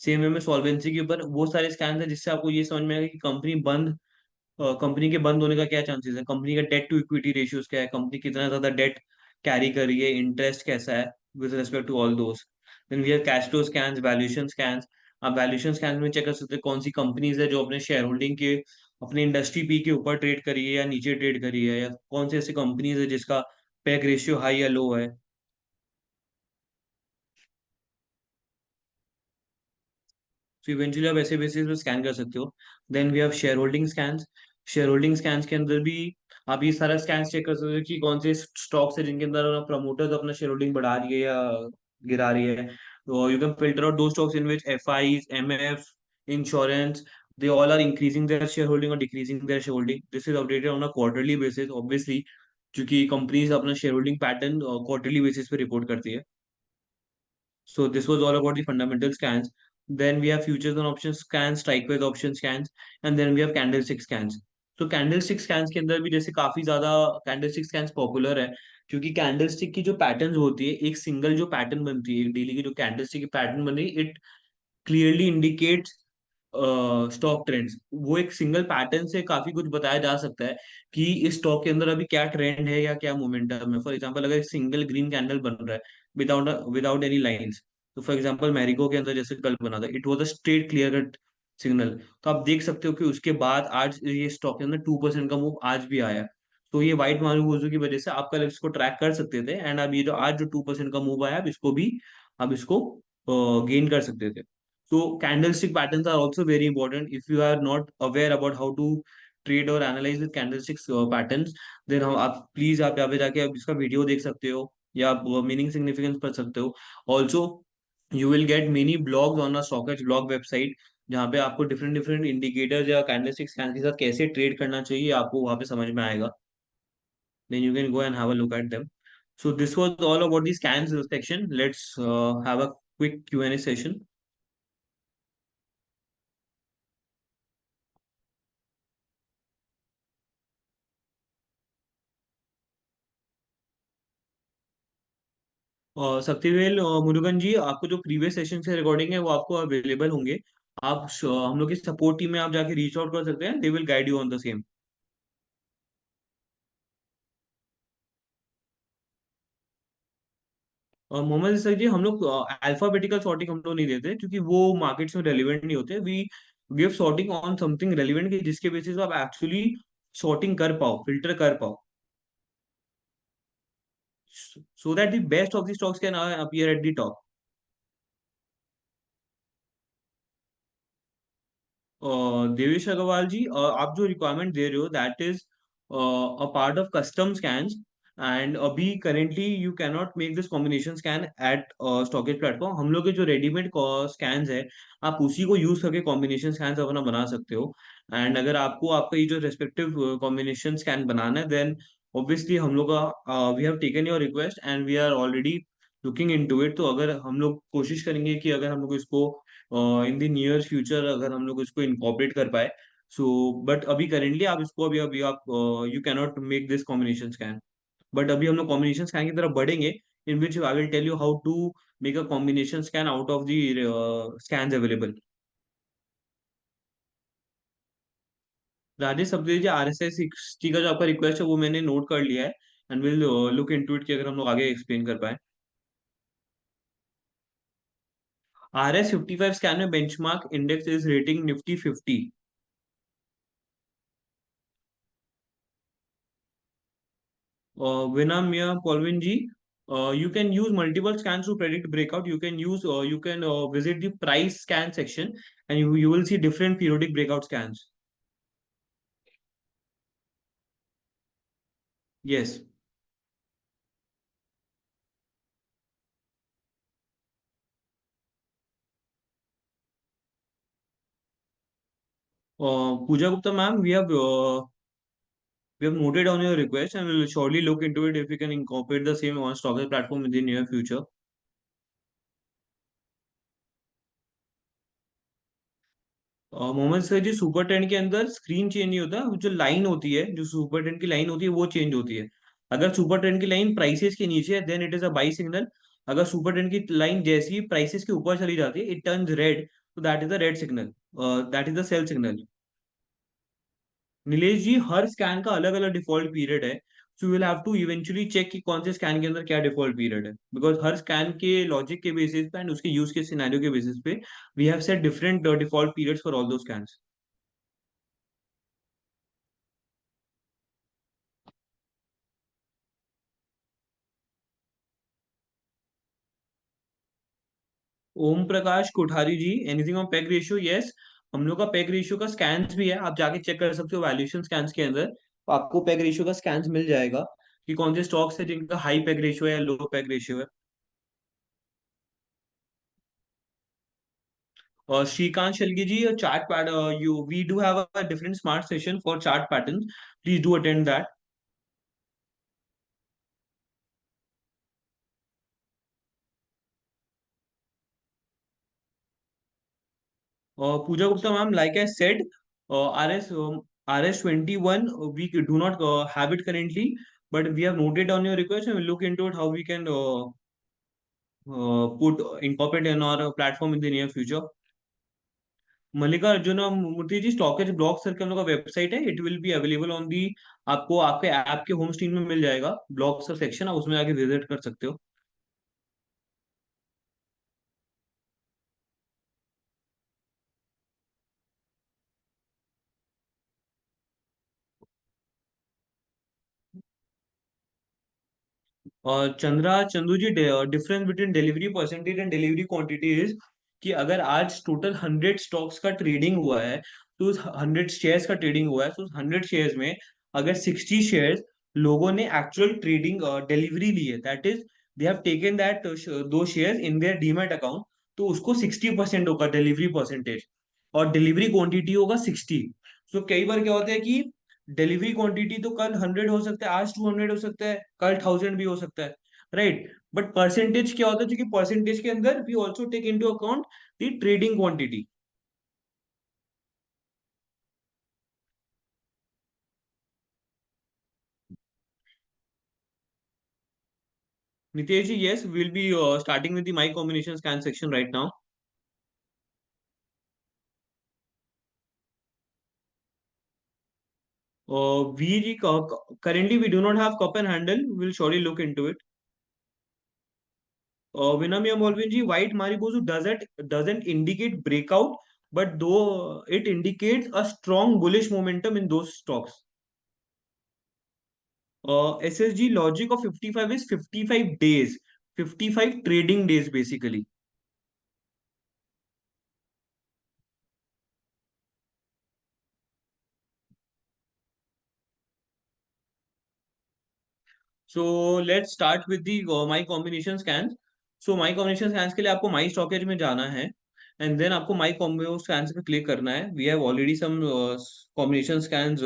सेम वे में सॉल्वेंसी के ऊपर वो सारे स्कैम्स हैं जिससे आपको ये समझ में आएगा कि कंपनी के बंद होने का क्या चांसेस है, कंपनी का डेट टू इक्विटी रेशियोज क्या है, कंपनी कितना ज्यादा डेट कैरी कर रही है, इंटरेस्ट कैसा है with respect to all those. Then we have cash flow scans, valuation scans. आप वैल्यूएशन स्कैन में चेक कर सकते हैं कौन सी कंपनीज है जो अपने शेयर होल्डिंग के अपने इंडस्ट्री पी के ऊपर ट्रेड करी है या नीचे ट्रेड करी है, या कौन सी ऐसी कंपनीज है जिसका पैग रेशियो हाई या लो है। तो इवेंचुअली आप ऐसे बेसिस पे स्कैन कर सकते हो। Then we have share holding scans. Share holding scans के अंदर भी आप ये सारा स्कैन चेक कर सकते हो कि कौन से स्टॉक्स है जिनके अंदर प्रमोटर्स अपना शेयर होल्डिंग बढ़ा रही है या गिरा रही है। तो you can filter out those stocks in which FIIs, M F, insurance, they all are increasing their shareholding or decreasing their shareholding. This is updated on a quarterly basis, obviously, क्योंकि companies अपना share holding pattern quarterly basis पे report करती है। So this was all about the fundamental scans. Then we have futures and options scans, strike price option scans, and then we have candlestick scans. तो candlestick scans के अंदर भी जैसे काफी ज्यादा कैंडलस्टिक स्कैन्स पॉपुलर है, क्योंकि कैंडलस्टिक की जो पैटर्न होती है, एक सिंगल जो पैटर्न बनती है, एक डेली की जो कैंडलस्टिक की पैटर्न बन रही है, it clearly indicates stock trends. वो एक सिंगल पैटर्न से काफी कुछ बताया जा सकता है कि इस स्टॉक के अंदर अभी क्या ट्रेंड है या क्या मोमेंटम है। फॉर एग्जांपल अगर एक सिंगल ग्रीन कैंडल बन रहा है विदाउट विदाउट एनी लाइंस, तो फॉर एग्जांपल मैरिको के अंदर जैसे कल बना था, it was a straight clear cut signal. तो आप देख सकते हो कि उसके बाद आज ये स्टॉक के अंदर 2% का मूव आज भी आया। तो ये वाइट मार्गोजो की वजह से आप कल इसको ट्रैक कर सकते थे, एंड अब ये जो आज जो 2% का मूव आया, अब इसको भी आप इसको गेन कर सकते थे। So candlestick patterns are also very important. If you are not aware about how to trade or analyze with candlesticks patterns, then हम आप प्लीज आप यहाँ पे जाके आप इसका वीडियो देख सकते हो या आप मीनिंग सिग्निफिकेंस पढ़ सकते हो। Also you will gate many blogs on a stockage blog website, जहाँ पे आपको डिफरेंट डिफरेंट इंडिकेटर्स या कैंडलस्टिक स्कैन के साथ कैसे ट्रेड करना चाहिए आपको वहाँ पे समझ में आएगा। Then you can go and have a look at them. So this was all about the scans section. Let's have a quick Q&A session. Sakthivel Murugan जी, आपको जो प्रीवियस सेशन से रिकॉर्डिंग है वो आपको अवेलेबल होंगे। हम लोग की सपोर्ट टीम में आप जाके रीच आउट कर सकते हैं, they will guide you on the same. और मोहम्मद सर जी, हम लोग अल्फाबेटिकल सॉर्टिंग हम लोग नहीं देते, क्योंकि वो मार्केट्स में रेलिवेंट नहीं होते। We give sorting on something relevant, की जिसके बेसिस पे आप एक्चुअली सॉर्टिंग कर पाओ, फिल्टर कर पाओ, so that the best of the stocks can appear at the top. Devesh Agarwal ji, आप जो रिक्वायरमेंट दे रहे हो, that is a part of custom scans, and अभी currently you can not make this combination scan at StockEdge platform. हम लोग के जो रेडीमेड स्कैन्स है, आप उसी को यूज करके कॉम्बिनेशन स्कैन्स अपना बना सकते हो। एंड अगर आपको आपका ये जो रेस्पेक्टिव कॉम्बिनेशन स्कैन बनाना है, देन ऑब्वियसली हम लोग का we have taken your request and we are already looking into it. तो अगर हम लोग कोशिश करेंगे कि अगर हम लोग इसको इन द नियर फ्यूचर अगर हम लोग इसको इनकॉर्पोरेट कर पाए, सो बट अभी करेंटली आप इसको अभी अभी आप you can not make this combination scan. But अभी हम लोग कॉम्बिनेशन स्कैन की तरफ बढ़ेंगे, in which I will tell you how to make a combination scan out of the scans available. Rajesh Sabji ji, R S I 60 का जो आपका रिक्वेस्ट है वो मैंने नोट कर लिया है, and will look into it कि अगर हम लोग आगे एक्सप्लेन कर पाए। RS 55 स्कैन में benchmark index is rating Nifty 50। Vinamya Polvin ji, you can use multiple scans to predict breakout. You can visit the price scan section, and you will see different periodic breakout scans. Yes. Pooja Gupta ma'am, we have noted on your request and will surely look into it if we can incorporate the same on Stockers platform in the near future. Mohammed sir ji, super ten के अंदर screen change नहीं होता, जो line होती है, जो super ten की line होती है वो चेंज होती है। अगर सुपर टेन की लाइन प्राइसेस के नीचे है, then it is a buy signal. अगर सुपर टेन की लाइन जैसी ही प्राइसेस के ऊपर चली जाती है, इट टर्न्स रेड, तो that is the red signal, that is the sell signal. Nilesh ji, हर स्कैन का अलग अलग डिफॉल्ट पीरियड है। So you will have to eventually check कि कौन से स्कैन के अंदर क्या डिफॉल्ट पीरियड है, बिकॉज हर स्कैन के लॉजिक के बेसिस पे एंड उसके यूज के सिनेरियो के बेसिस पे we have set different default periods for all those scans. Om Prakash Kothari ji, anything on PEG ratio? Yes, हम लोग का पेग रेशियो का स्कैन्स भी है, आप जाके चेक कर सकते हो वैल्यूएशन स्कैन्स के अंदर, तो आपको पेग रेशियो का स्कैन्स मिल जाएगा कि कौन से स्टॉक्स है जिनका हाई पेग रेशियो है या लो पेग रेशियो है। और Shrikant Shalgi ji, chart pat you we do have a different smart session for chart pattern, please do attend that. Pooja Gupta ma'am, like I said, RS 21 we do not have it currently, but we have noted down your request and we'll look into it how we can put incorporate in our platform in the near future. Mallikarjun Murthy ji, Stockedge blog sir के हम लोग का website है, it will be available on the, आपको आपके app के home screen में मिल जाएगा ब्लॉक सर सेक्शन, आप उसमें जाके विजिट कर सकते हो। और Chandra Chandu ji, difference between delivery percentage and delivery quantity is कि अगर आज टोटल 100 स्टॉक्स का ट्रेडिंग हुआ है, तो उस 100 शेयर्स का ट्रेडिंग हुआ है, तो उस 100 शेयर्स में अगर 60 शेयर्स लोगों ने एक्चुअल ट्रेडिंग डिलीवरी ली है, that is they have taken that those shares in their demat account, तो उसको 60% होगा डिलीवरी परसेंटेज, और डिलीवरी क्वांटिटी होगा 60। सो कई बार क्या होता है कि डिलीवरी क्वांटिटी तो कल 100 हो सकता है, आज 200 हो सकता है, कल 1000 भी हो सकता है, राइट। बट परसेंटेज क्या होता है, क्योंकि परसेंटेज के अंदर we also take into account the trading quantity. Nitesh ji, yes, we'll be starting with the my combination scan section right now. We currently we do not have cup and handle, we'll surely look into it. Vinamya Molvinji, white Maribozu doesn't indicate breakout, but though it indicates a strong bullish momentum in those stocks. SSG logic of 55 is 55 days, 55 trading days basically. So let's start with the my combination scans. So my combination scans के लिए आपको my stockage में जाना है, and then आपको my combo scans पे click करना है। We have already some combination scans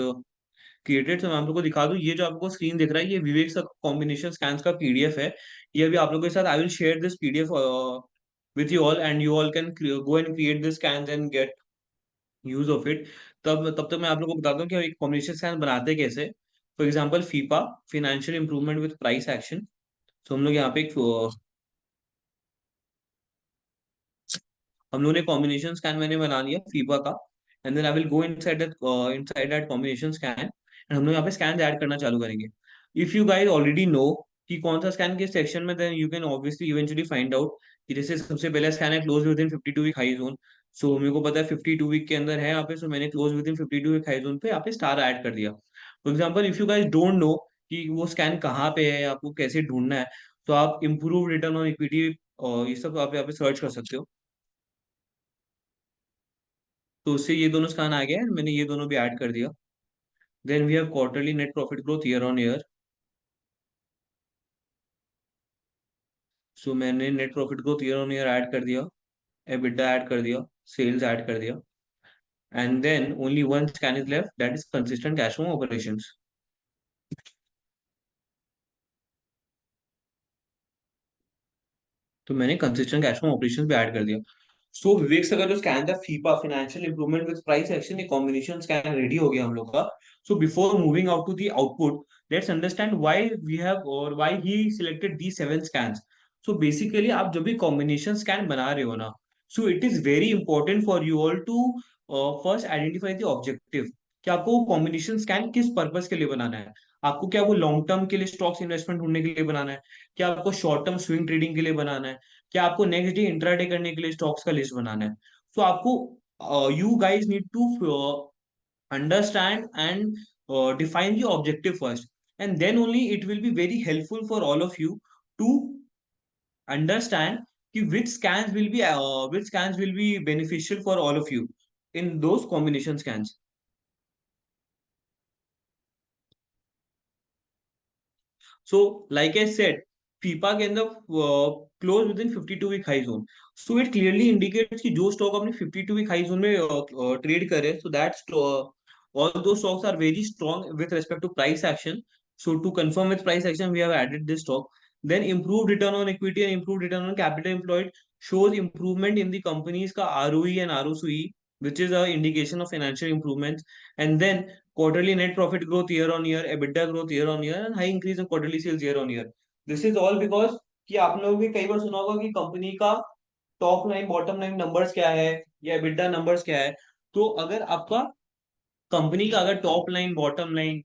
created, तो मैं आप लोग को दिखा दूं, ये जो आपको स्क्रीन दिख रहा है, ये विवेक का कॉम्बिनेशन स्कैन्स का पीडीएफ है। ये अभी आप लोगों के साथ I will share this PDF with you all, and you all can go and create this scans and get use of it. तब तक मैं आप लोगों को बताता हूँ कि एक कॉम्बिनेशन स्कैन बनाते कैसे। For example FIPA, financial improvement with price action. तो हम लोग यहाँ पे एक हम लोगों ने कॉम्बिनेशन स्कैन मैंने बना लिया फीबा का, and then I will go inside that combination scan, and हम लोग यहाँ पे स्कैन ऐड करना चालू करेंगे। If you guys already know कि कौन सा स्कैन किस सेक्शन में, then you can obviously eventually find out कि जैसे सबसे पहला स्कैन है close within 52 week high zone. So मेरे को पता है 52 वीक के अंदर है यहाँ पे, सो मैंने close within 52 week high zone पे यहाँ पे स्टार ऐड कर दिया। For example if you guys don't know कि वो स्कैन कहाँ पे है, आपको कैसे ढूंढना है, तो आप इम्प्रूव रिटर्न ऑन इक्विटी और ये सब आप यहाँ पे सर्च कर सकते हो। तो उससे ये दोनों स्कैन आ गया है, मैंने ये दोनों भी ऐड कर दिया। Then we have quarterly net profit growth year on year. So मैंने net profit growth year on year add कर दिया, एबिटा ऐड कर दिया, सेल्स ऐड कर दिया, and then only one scan is left, that is consistent cash flow operations. तो मैंने consistent cash flow operations भी ऐड कर दिया। सो विवेक सर का जो स्कैन था FIPA, financial improvement with price action, ये कॉम्बिनेशन स्कैन रेडी हो गया हम लोग का। So before moving out to the output, let's understand why we have और why he selected the 7 scans. So basically आप जब भी कॉम्बिनेशन स्कैन बना रहे हो ना, so it is very important for you all to first identify the objective कि आपको कॉम्बिनेशन स्कैन किस पर्पस के लिए बनाना है। आपको क्या वो लॉन्ग टर्म के लिए स्टॉक्स इन्वेस्टमेंट ढूंढने के लिए बनाना है, क्या आपको शॉर्ट टर्म स्विंग ट्रेडिंग के लिए बनाना है, क्या आपको नेक्स्ट डे इंट्राडे करने के लिए स्टॉक्स का लिस्ट बनाना है। सो आपको you guys need to understand and define the objective first, and then only it will be very helpful for all of you to understand ki which scans will be beneficial for all of you in those combination scans. So, like I said, FIPA के अंदर close within 52 week high zone. So it clearly indicates कि जो stock अपने 52 week high zone में trade करे, so that's all those stocks are very strong with respect to price action. So to confirm with price action, we have added this stock. Then improved return on equity and improved return on capital employed shows improvement in the company's का ROE and ROCE, which is a indication of financial improvements. And then quarterly net profit growth year on year, EBITDA growth year on year, and high increase in quarterly sales year on year. This is all because कि आप लोगों भी कई बार सुना होगा कि company का top line bottom line numbers क्या है या EBITDA नंबर्स क्या है। तो अगर आपका कंपनी का अगर टॉप लाइन बॉटम लाइन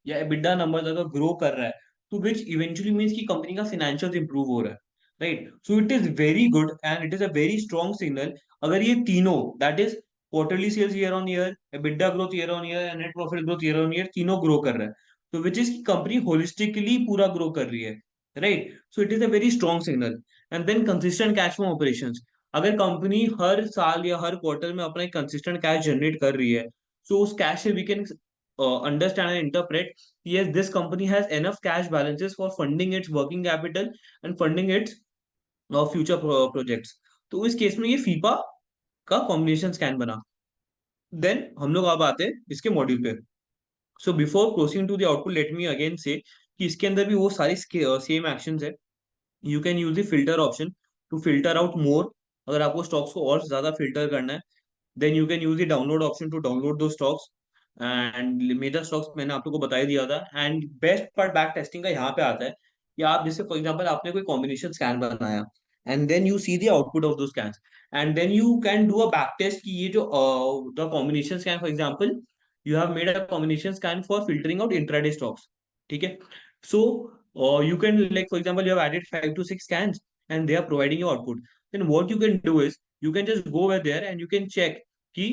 या एबिटा नंबर अगर ग्रो कर रहा है, तो विच इवेंचुअली मीन्स कि कंपनी का फाइनेंशियल इंप्रूव हो रहा है, right. So it is very good and it is a very strong signal अगर ये तीनों, that is quarterly sales year on year, EBITDA growth year on year and net profit growth year on year, तीनों grow कर रहा है, तो which is company holistically पूरा grow कर रही है, right. So it is a very strong signal. And then consistent cash flow operations, अगर कंपनी हर साल या हर क्वार्टर में अपना एक कंसिस्टेंट कैश जनरेट कर रही है, so उस cash से we can understand and interpret, yes, this company has enough cash balances for funding its working capital and funding its future projects. तो इस केस में ये फीपा का कॉम्बिनेशन स्कैन बना। देन हम लोग अब आते हैं इसके मॉड्यूल पे। So before proceeding to the output, let me again say कि इसके अंदर भी वो सारी सेम एक्शंस है। You can use the filter option to filter out more, अगर आपको स्टॉक्स को और ज्यादा फिल्टर करना है। Then you can use the download option to download those stocks, and major stocks मैंने आप लोग को बता ही दिया था। And best part back testing का यहाँ पे आता है कि आप जैसे फॉर एग्जांपल आपने कोई कॉम्बिनेशन स्कैन बनाया, and then you see the output of those scans, and then you can do a back test कि ये जो the combination scan, for example you have made a combination scan for filtering out intraday stocks, ठीक है। सो you can, like for example, you have added 5 to 6 scans and they are providing you output, then what you can do is you can just go over there and you can check कि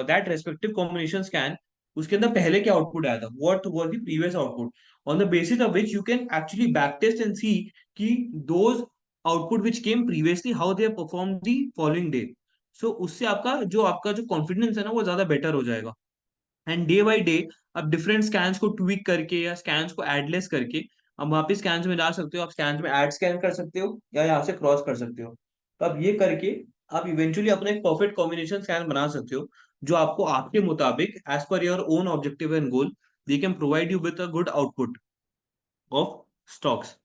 that respective combination scan उसके अंदर पहले क्या output आया था, what was the previous output, on the basis of which you can actually backtest and see कि those output which came previously how they have performed the following day. So उससे आपका जो कॉन्फिडेंस है ना वो ज्यादा बेटर हो जाएगा। एंड डे बाई डे आप डिफरेंट स्कैन्स को ट्वीक करके या स्कैन्स को एडलेस करके अब वापिस स्कैन्स में ला सकते हो। आप स्कैन्स में ऐड स्कैन कर सकते हो या यहाँ से क्रॉस कर सकते हो। तो अब ये करके आप इवेंचुअली अपना एक परफेक्ट कॉम्बिनेशन स्कैन बना सकते हो जो आपको आपके मुताबिक as per your own objective and goal they can provide you with a good output of stocks.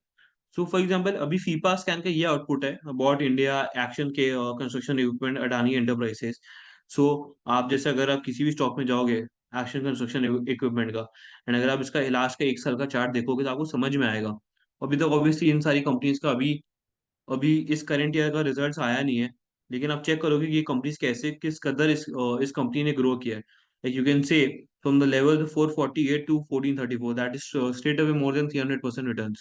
So for example अभी फीपा स्कैन का ये आउटपुट है, अबाउट इंडिया एक्शन के Construction Equipment Adani enterprises. So आप जैसे अगर आप किसी भी स्टॉक में जाओगे एक्शन कंस्ट्रक्शन इक्विपमेंट का, एंड अगर आप इसका लास्ट का 1 साल का चार्ट देखोगे तो आपको समझ में आएगा। अभी तक ऑब्वियसली इन सारी कंपनीज का अभी अभी इस करंट ईयर का रिजल्ट आया नहीं है, लेकिन आप चेक करोगे कि ये कंपनीज कैसे किस कदर इस कंपनी ने ग्रो किया है। Like you can say from the level 448 to 1434, that is straight away more than 300% return.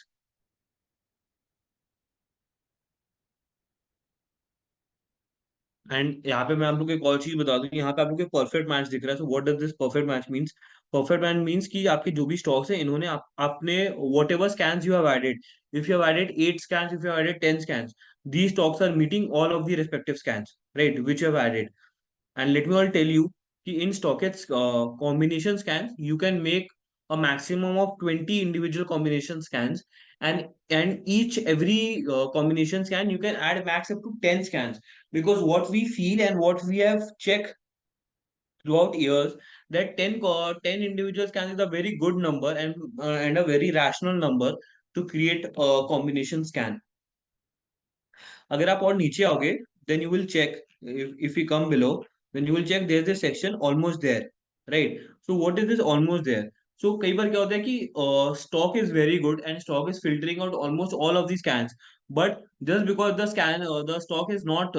And यहाँ पे मैं आप लोग को एक और चीज बता दूं, यहाँ पे आप लोग को परफेक्ट मैच दिख रहा है। So what does this perfect match means? Perfect match means कि आपके जो भी स्टॉक्स हैं इन्होंने आपने whatever scans you have added, if you have added 8 scans, if you have added 10 scans, these stocks are meeting all of the respective scans, right, which you have added. And let me all tell you कि in StockEdge combination scans you can make a maximum of 20 individual combination scans, and each every combination scan you can add max up to 10 scans, because what we feel and what we have checked throughout years that 10 individual scans is a very good number and a very rational number to create a combination scan. अगर आप और नीचे आओगे, then you will check, if you come below, then you will check there's a section almost there, right? So what is this almost there? So कई बार क्या होता है कि stock is very good and stock is filtering out almost all of these scans, but just because the stock is not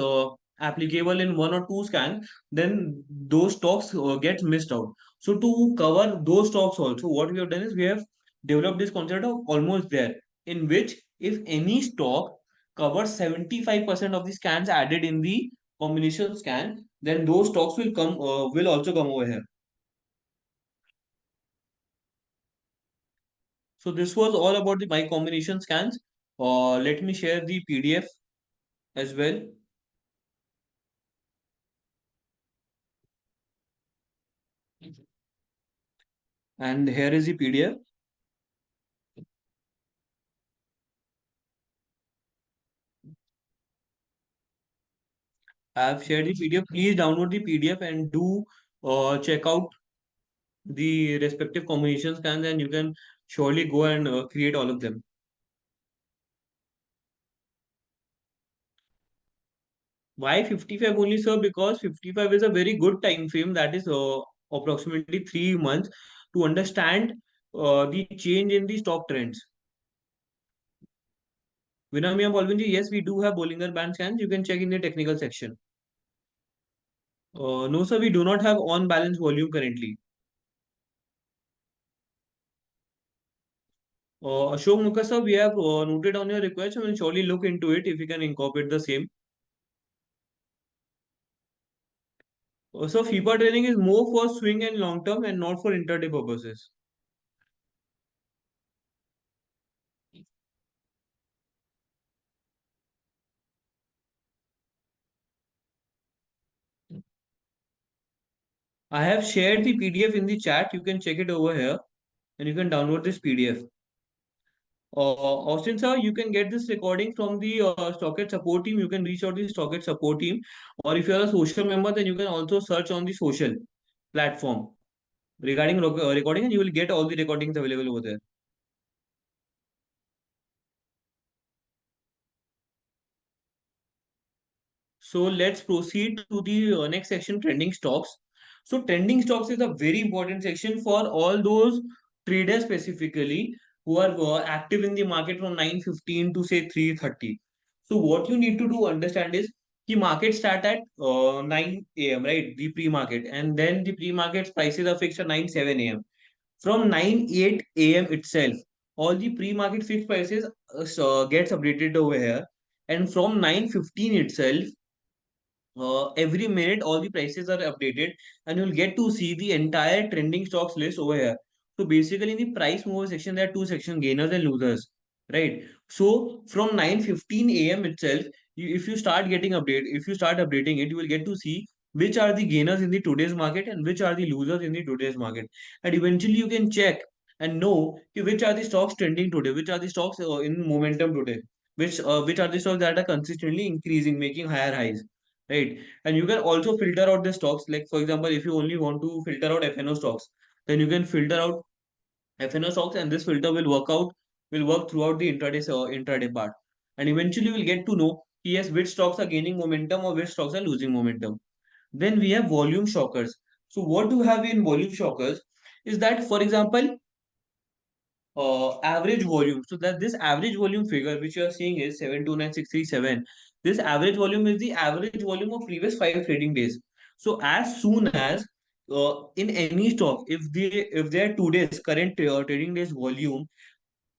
applicable in one or two scans, then those stocks get missed out. So to cover those stocks also, what we have done is we have developed this concept of almost there, in which if any stock covers 75% of the scans added in the combination scan, then those stocks will also come over here. So this was all about the buy combination scans. Let me share the PDF as well. And here is the PDF. I have shared the PDF. Please download the PDF and do check out the respective combination scans, and you can surely go and create all of them. Why 55 only, sir? Because 55 is a very good time frame, that is approximately 3 months, to understand the change in the stock trends. Vinamia Bolvinji, yes, we do have Bollinger Band scans. You can check in the technical section. No, sir, we do not have on balance volume currently. Ashok Mukha, sir, we have noted on your request and will surely look into it if we can incorporate the same. So FIPA trading is more for swing and long term and not for intraday purposes. I have shared the PDF in the chat. You can check it over here and you can download this PDF. Austin sir, you can get this recording from the StockEdge support team. You can reach out to the StockEdge support team, or if you are a social member, then you can also search on the social platform regarding recording, and you will get all the recordings available over there. So let's proceed to the next section, trending stocks. So trending stocks is a very important section for all those traders specifically who are active in the market from 9:15 to say 3:30. So what you need to do understand is the market start at 9 a.m., right? The pre-market, and then the pre-market prices are fixed at 9:07 a.m. From 9:08 a.m. itself, all the pre-market fixed prices gets updated over here, and from 9:15 itself, every minute all the prices are updated, and you'll get to see the entire trending stocks list over here. So basically in the price mover section there are two sections, gainers and losers, right? So from 9:15 a.m. itself, if you start getting update, if you start updating it, you will get to see which are the gainers in the today's market and which are the losers in the today's market, and eventually you can check and know which are the stocks trending today, which are the stocks in momentum today, which are the stocks that are consistently increasing, making higher highs, right? And you can also filter out the stocks. Like for example, if you only want to filter out FNO stocks, then you can filter out FNO stocks, and this filter will work throughout the intraday part. And eventually we'll get to know yes, which stocks are gaining momentum or which stocks are losing momentum. Then we have volume shockers. So what do we have in volume shockers is that, for example, average volume. So that this average volume figure which you are seeing is 729,637. This average volume is the average volume of previous 5 trading days. So as soon as in any stock, if their today's current trading days volume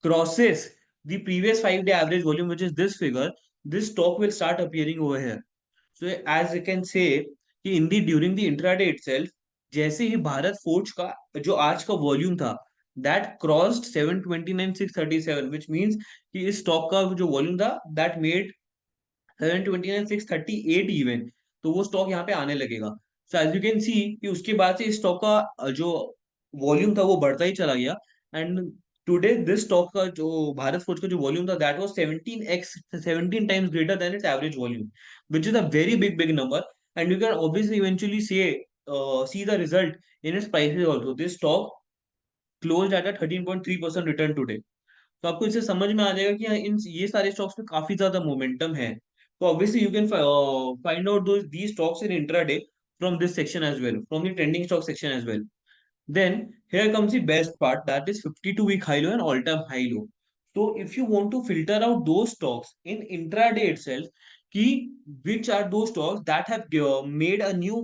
crosses the previous 5 day average volume, which is this figure, this stock will start appearing over here. So as you can say कि in the during the intraday itself, जैसे ही Bharat forge का जो आज का volume था, that crossed 729,637, which means कि इस stock का जो वॉल्यूम था that made 729,638 इवन, तो वो स्टॉक यहाँ पे आने लगेगा. So as you can see कि उसके बाद से इस स्टॉक का जो वॉल्यूम था वो बढ़ता ही चला गया. एंड टुडे दिस स्टॉक का जो भारत फोर्ज का जो वॉल्यूम था that was 17 times greater than it's average volume, which is a very big number. And you can obviously eventually see the result in its prices also. This stock closed at a 13.3% return today. तो आपको इससे समझ में आ जाएगा कि हाँ, इन ये सारे स्टॉक्स में काफी ज्यादा मोमेंटम है. तो obviously you can find out these stocks in intraday from this section as well, from the trending stock section as well. Then here comes the best part, that is 52-week high low and all-time high low. So if you want to filter out those stocks in intraday itself, कि which are those stocks that have made a new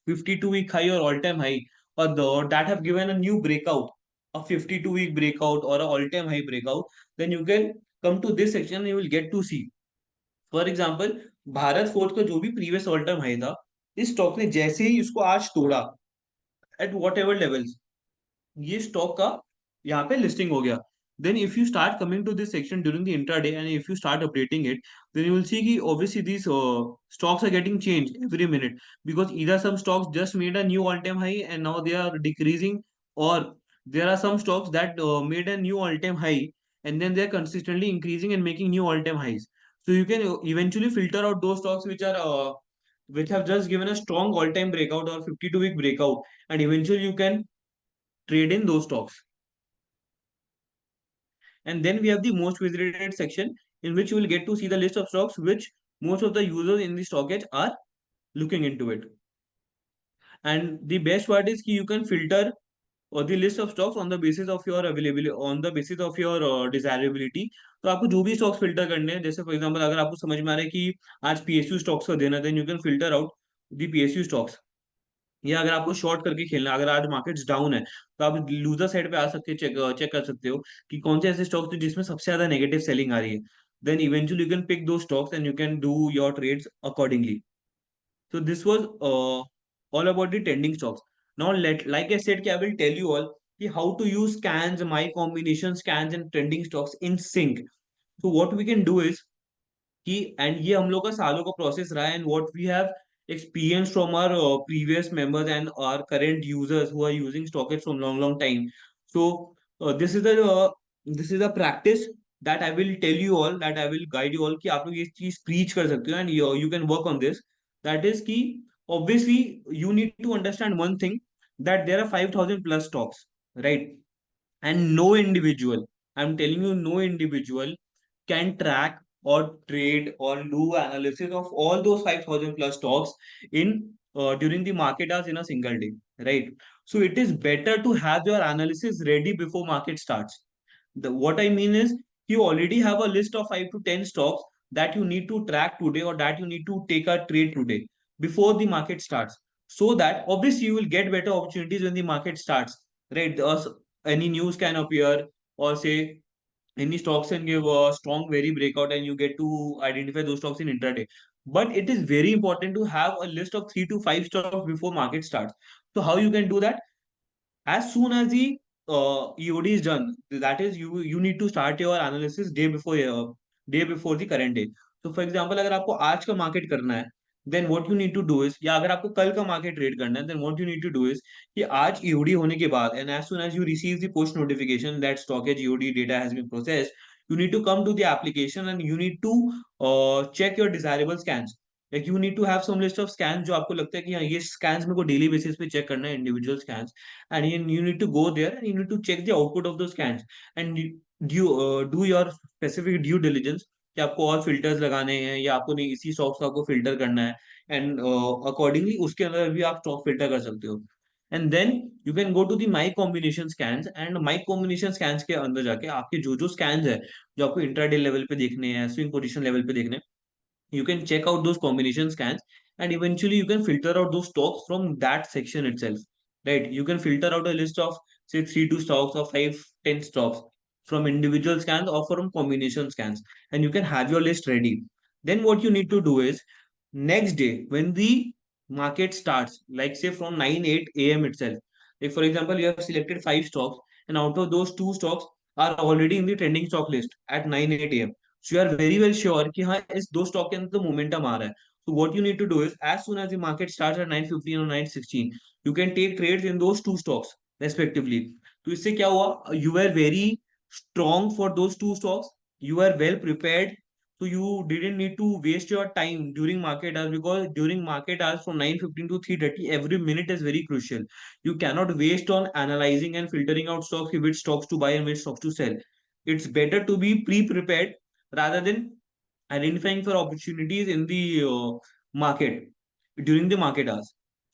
52-week high or all-time high, or that have given a new breakout, a 52-week breakout or a all-time high breakout. Then you can come to this section and you will get to see. For example, Bharat fourth का जो भी previous all time high था, इस stock ने जैसे ही इसको आज तोड़ा एट वॉट एवर लेवल्स, ये स्टॉक का यहाँ पे लिस्टिंग हो गया. Then if you start coming to this section during the intraday and if you start updating it, then you will see कि obviously these stocks are getting changed every minute, because either some stocks just made a new all-time high and now they are decreasing, or there are some stocks that made a new all-time high and then they are consistently increasing and making new all-time highs. So you can eventually filter out those stocks which have just given a strong all-time breakout or 52-week breakout, and eventually you can trade in those stocks. And then we have the most visited section, in which you will get to see the list of stocks which most of the users in the StockEdge are looking into it. And the best part is कि you can filter the list of stocks on the basis of your availability, on the basis of your desirability. तो आपको जो भी stocks filter करने हैं, जैसे for example अगर आपको समझ में आ रहा है कि आज पीएसयू स्टॉक्स का देना, then you can filter out the PSU stocks. या अगर आपको शॉर्ट करके खेलना है, अगर आज मार्केट्स डाउन है, तो आप लूजर साइड पे आ सकते हैं, चेक कर सकते हो कि कौन से ऐसे स्टॉक्स थे जिसमें सबसे ज्यादा नेगेटिव सेलिंग आ रही है. Then eventually you can pick those stocks and you can do your trades accordingly. So this was all about the trending stocks. Now, like I said, I will tell you all how to use scans, my combination scans, and trending stocks in sync. So what we can do is कि and ये हम लोग का सालों का process रहा है, and what we have experienced from our previous members and our current users who are using StockEdge from long time. So this is a practice that I will tell you all, that I will guide you all कि आप लोग ये चीज preach कर सकते हो, and you can work on this. That is कि obviously you need to understand one thing, that there are 5,000 plus stocks, right? And no individual, I'm telling you, no individual can track or trade or do analysis of all those 5,000 plus stocks in during the market hours in a single day, right? So it is better to have your analysis ready before market starts. What I mean is, you already have a list of 5 to 10 stocks that you need to track today, or that you need to take a trade today before the market starts, so that obviously you will get better opportunities when the market starts, right? Any news can appear, or say any stocks can give a strong very breakout, and you get to identify those stocks in intraday. But it is very important to have a list of 3 to 5 stocks before market starts. So how you can do that? As soon as the EOD is done, that is, you need to start your analysis day before the current day. So for example, अगर आपको आज का market करना है, then what you need to do is, या अगर आपको कल का मार्केट ट्रेड करना है, then what you need to do is कि आज EOD होने के बाद, and as soon as you receive the push notification that StockEdge EOD data has been processed, you need to come to the application and you need to check your desirable scans. Like you need to have some list of scans जो आपको लगता है कि हाँ, ये scans मेरे को daily basis पे check करना है, individual scans, and you need to go there and you need to check the output of those scans, and do your specific due diligence कि आपको और फिल्टर्स लगाने हैं, या आपको नहीं इसी स्टॉक्स को आपको फिल्टर करना है, एंड अकॉर्डिंगली उसके अंदर भी आप स्टॉक फिल्टर कर सकते हो. And then you can go to the my combination scans, and my combination scans के अंदर जाके आपके जो स्कैन्स है जो आपको इंट्राडे लेवल पे देखने हैं, स्विंग पोजीशन लेवल पे देखने हैं, you can check out those combination scans, and eventually you can filter out those stocks from that section itself, right? You can filter out a list of say 3 2 stocks or 5 10 stocks from individual scans or from combination scans, and you can have your list ready. Then what you need to do is, next day when the market starts, like say from 9 8 a.m itself, like for example you have selected 5 stocks, and out of those 2 stocks are already in the trending stock list at 9 8 a.m, so you are very well sure कि हाँ इस दो stock के अंदर तो momentum आ रहा है. So what you need to do is, as soon as the market starts at 9:15 or 9:16, you can take trades in those 2 stocks respectively. तो इससे क्या हुआ, you were very strong for those 2 stocks, you were well prepared, so you didn't need to waste your time during market hours, because during market hours from 9:15 to 3:30 every minute is very crucial. You cannot waste on analyzing and filtering out stocks, which stocks to buy and which stocks to sell. It's better to be pre-prepared rather than identifying for opportunities in the market during the market hours.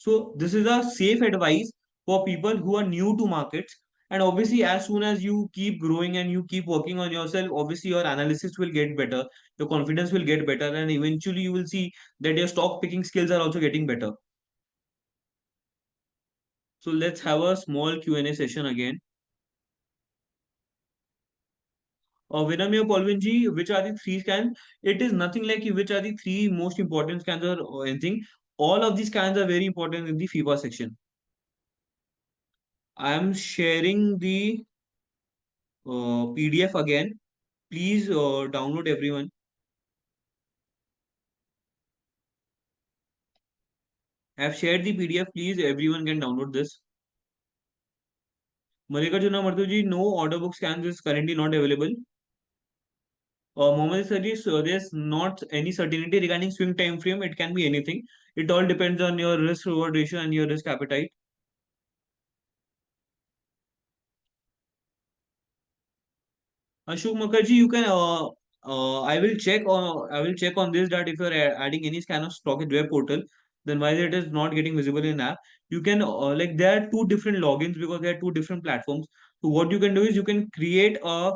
So this is a safe advice for people who are new to markets, And obviously, as soon as you keep growing and you keep working on yourself, obviously your analysis will get better, your confidence will get better, and eventually you will see that your stock picking skills are also getting better. So let's have a small Q&A session again. Vinamya Polvinji, which are the three scans? It is nothing like which are the three most important scans or anything. All of these scans are very important in the FIBA section. I am sharing the PDF again. Please download everyone. I have shared the PDF. Please, everyone can download this. Mallikarjuna Martuji, no order book scans is currently not available. Mohammed Sadi, so there's not any certainty regarding swing time frame. It can be anything. It all depends on your risk reward ratio and your risk appetite. Ashok Mukherjee, you can. I will check on this that if you're adding any scan of stock at web portal, then why it is not getting visible in app. You can like there are two different logins because there are two different platforms. So what you can do is you can create a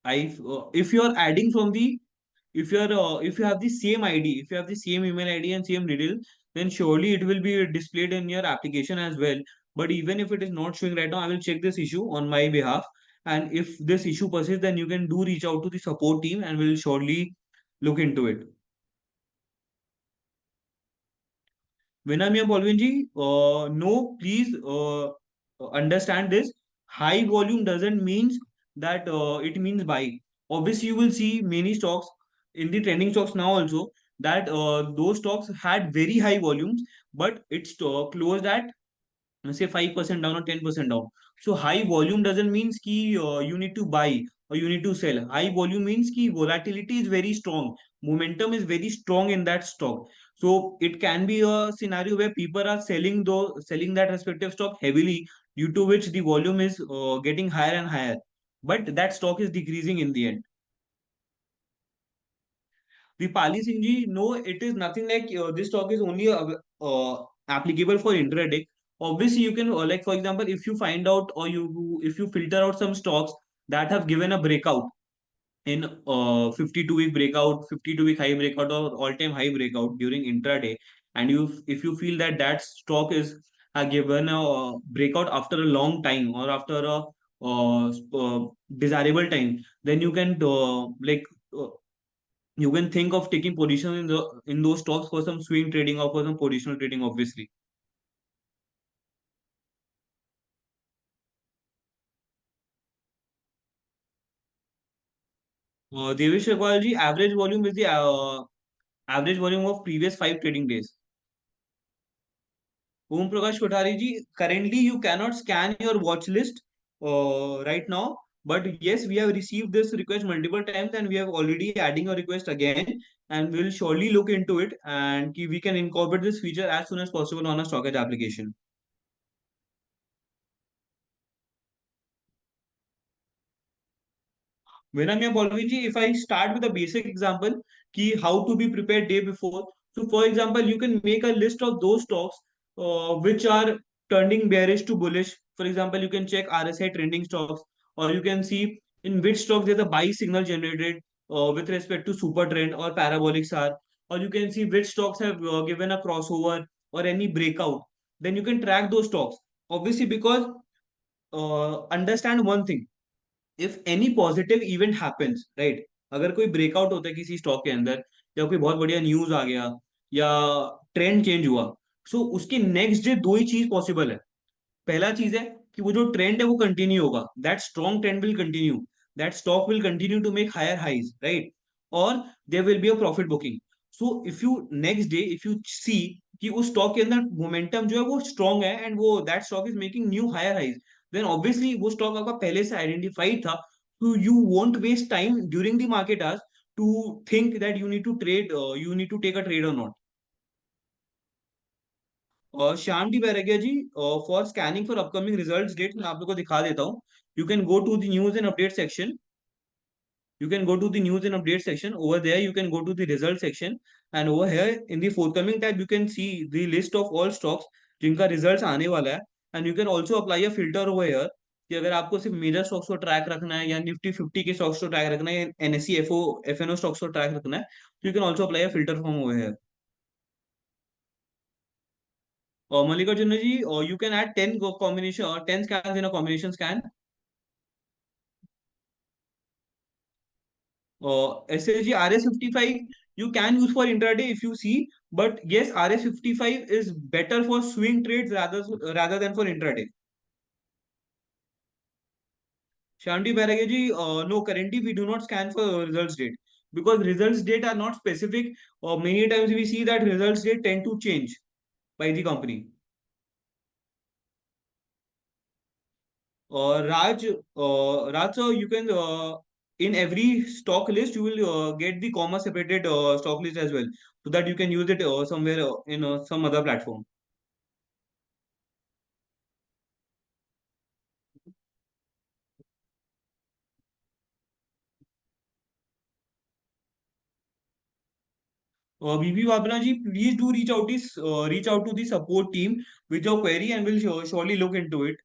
if you are adding from the if you have the same ID, if you have the same email ID and same details, then surely it will be displayed in your application as well. But even if it is not showing right now, I will check this issue on my behalf. And if this issue persists, then you can do reach out to the support team and we'll surely look into it. Vinamya Polvinji, no, please understand this. High volume doesn't means that it means buy. Obviously, you will see many stocks in the trending stocks now also that those stocks had very high volumes, but it's closed at say 5% down or 10% down. So high volume doesn't mean ki you need to buy or you need to sell. High volume means ki volatility is very strong. Momentum is very strong in that stock. So it can be a scenario where people are selling that respective stock heavily due to which the volume is getting higher and higher. But that stock is decreasing in the end. The Pali Singh, no, it is nothing like this talk is only applicable for intraday. Obviously, you can like for example, if you find out or you if you filter out some stocks that have given a breakout in 52-week breakout, 52-week high breakout, or all-time high breakout during intraday, and you if you feel that that stock is given a breakout after a long time or after a desirable time, then you can you can think of taking position in those stocks for some swing trading or for some positional trading, obviously. Devesh Agarwalji, average volume is the average volume of previous 5 trading days. Om Prakash Kothari ji, currently you cannot scan your watch list right now, but yes, we have received this request multiple times and we have already adding a request again, and we'll surely look into it and we can incorporate this feature as soon as possible on a StockEdge application. Vinamya Bolviji, if I start with a basic example, key how to be prepared day before. So, for example, you can make a list of those stocks which are turning bearish to bullish. For example, you can check RSI trending stocks, or you can see in which stocks there's a buy signal generated with respect to super trend or parabolic SAR, or you can see which stocks have given a crossover or any breakout. Then you can track those stocks. Obviously, because understand one thing, if any positive event happens right, अगर कोई breakout होता है किसी stock के अंदर या कोई बहुत बढ़िया न्यूज आ गया या ट्रेंड चेंज हुआ, सो उसके नेक्स्ट डे दो ही चीज पॉसिबल है. पहला चीज है कि वो जो ट्रेंड है वो कंटिन्यू होगा, that strong trend will continue, that stock will continue to make higher highs right, और there will be a profit booking. So if you next day if you see कि उस स्टॉक के अंदर momentum जो है वो strong है and वो that stock is making new higher highs, then obviously वो स्टॉक आपका पहले से आइडेंटिफाइड था. तो you won't waste time during the market hours to think that you need to trade, you need to take a trade और not. और Shyam T Bairagiya ji, for scanning for upcoming results date मैं आप लोगों को दिखा देता हूँ. You can go to the news and update section. You can go to the news and update section. Over there, you can go to the result section. And over here, in the forthcoming tab, you can see the list of all stocks जिनका results आने वाला है. And you can also apply a filter over here. कि अगर आपको सिर्फ major stocks को track रखना है या निफ्टी 50 के स्टॉक्स को ट्रैक रखना है या एनएससी एफओ एफएनओ स्टॉक्स को ट्रैक रखना है, तो you can also apply a filter from over here. Mallikarjuna ji, you can add 10 combination or 10 scans in a combination scan. SSG RS55 you can use for intraday if you see, but yes, RS55 is better for swing trades rather than for intraday. Shanti Bairage ji, no, currently we do not scan for results date because results date are not specific. Many times we see that results date tend to change by the company. Raj, sir, you can in every stock list you will get the comma separated stock list as well, so that you can use it somewhere in some other platform. VP Vabna ji, please do reach out to the support team with your query, and we'll surely look into it.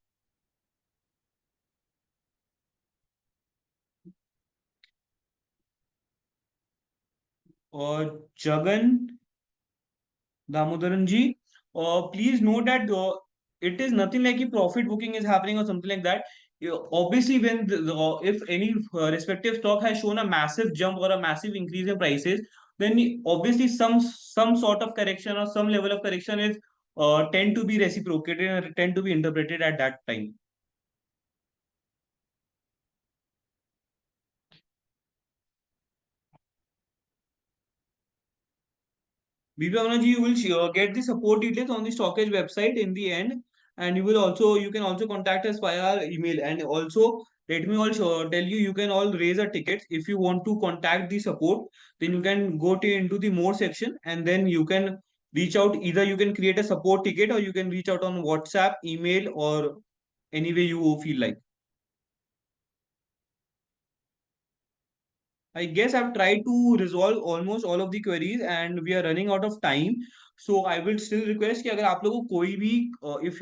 Jagan Damodaran ji, please note that it is nothing like a profit booking is happening or something like that. Obviously, when if any respective stock has shown a massive jump or a massive increase in prices, then obviously some sort of correction or some level of correction is tend to be reciprocated and tend to be interpreted at that time. Bhavana ji, you will get the support details on the StockEdge website in the end, and you can also contact us via our email. And also, let me also tell you, you can all raise a ticket if you want to contact the support. Then you can go to into the more section, and then you can reach out. Either you can create a support ticket, or you can reach out on WhatsApp, email, or any way you feel like. I guess I've tried to resolve almost all of the queries and we are running out of time. So I will still request कि अगर आप लोगों को कोई भी if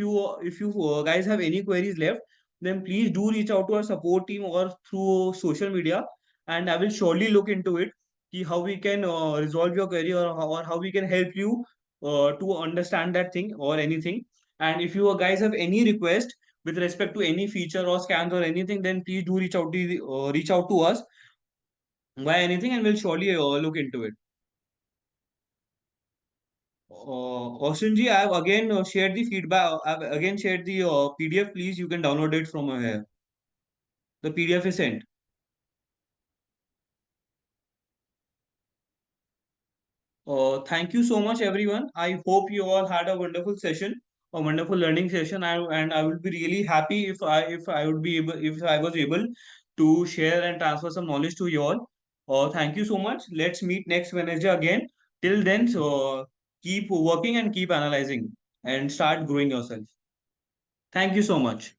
you guys have any queries left, then please do reach out to our support team or through social media, and I will surely look into it कि how we can resolve your query, or how we can help you to understand that thing or anything. And if you guys have any request with respect to any feature or scans or anything, then please do reach out to us via anything, and we'll surely look into it. Austin I have again shared the feedback. I've again shared the PDF. Please, you can download it from here. The PDF is sent. Thank you so much, everyone. I hope you all had a wonderful session, a wonderful learning session. And I would be really happy if I would be able if I was able to share and transfer some knowledge to you all. Thank you so much. Let's meet next Wednesday again. Till then, so keep working and keep analyzing and start growing yourself. Thank you so much.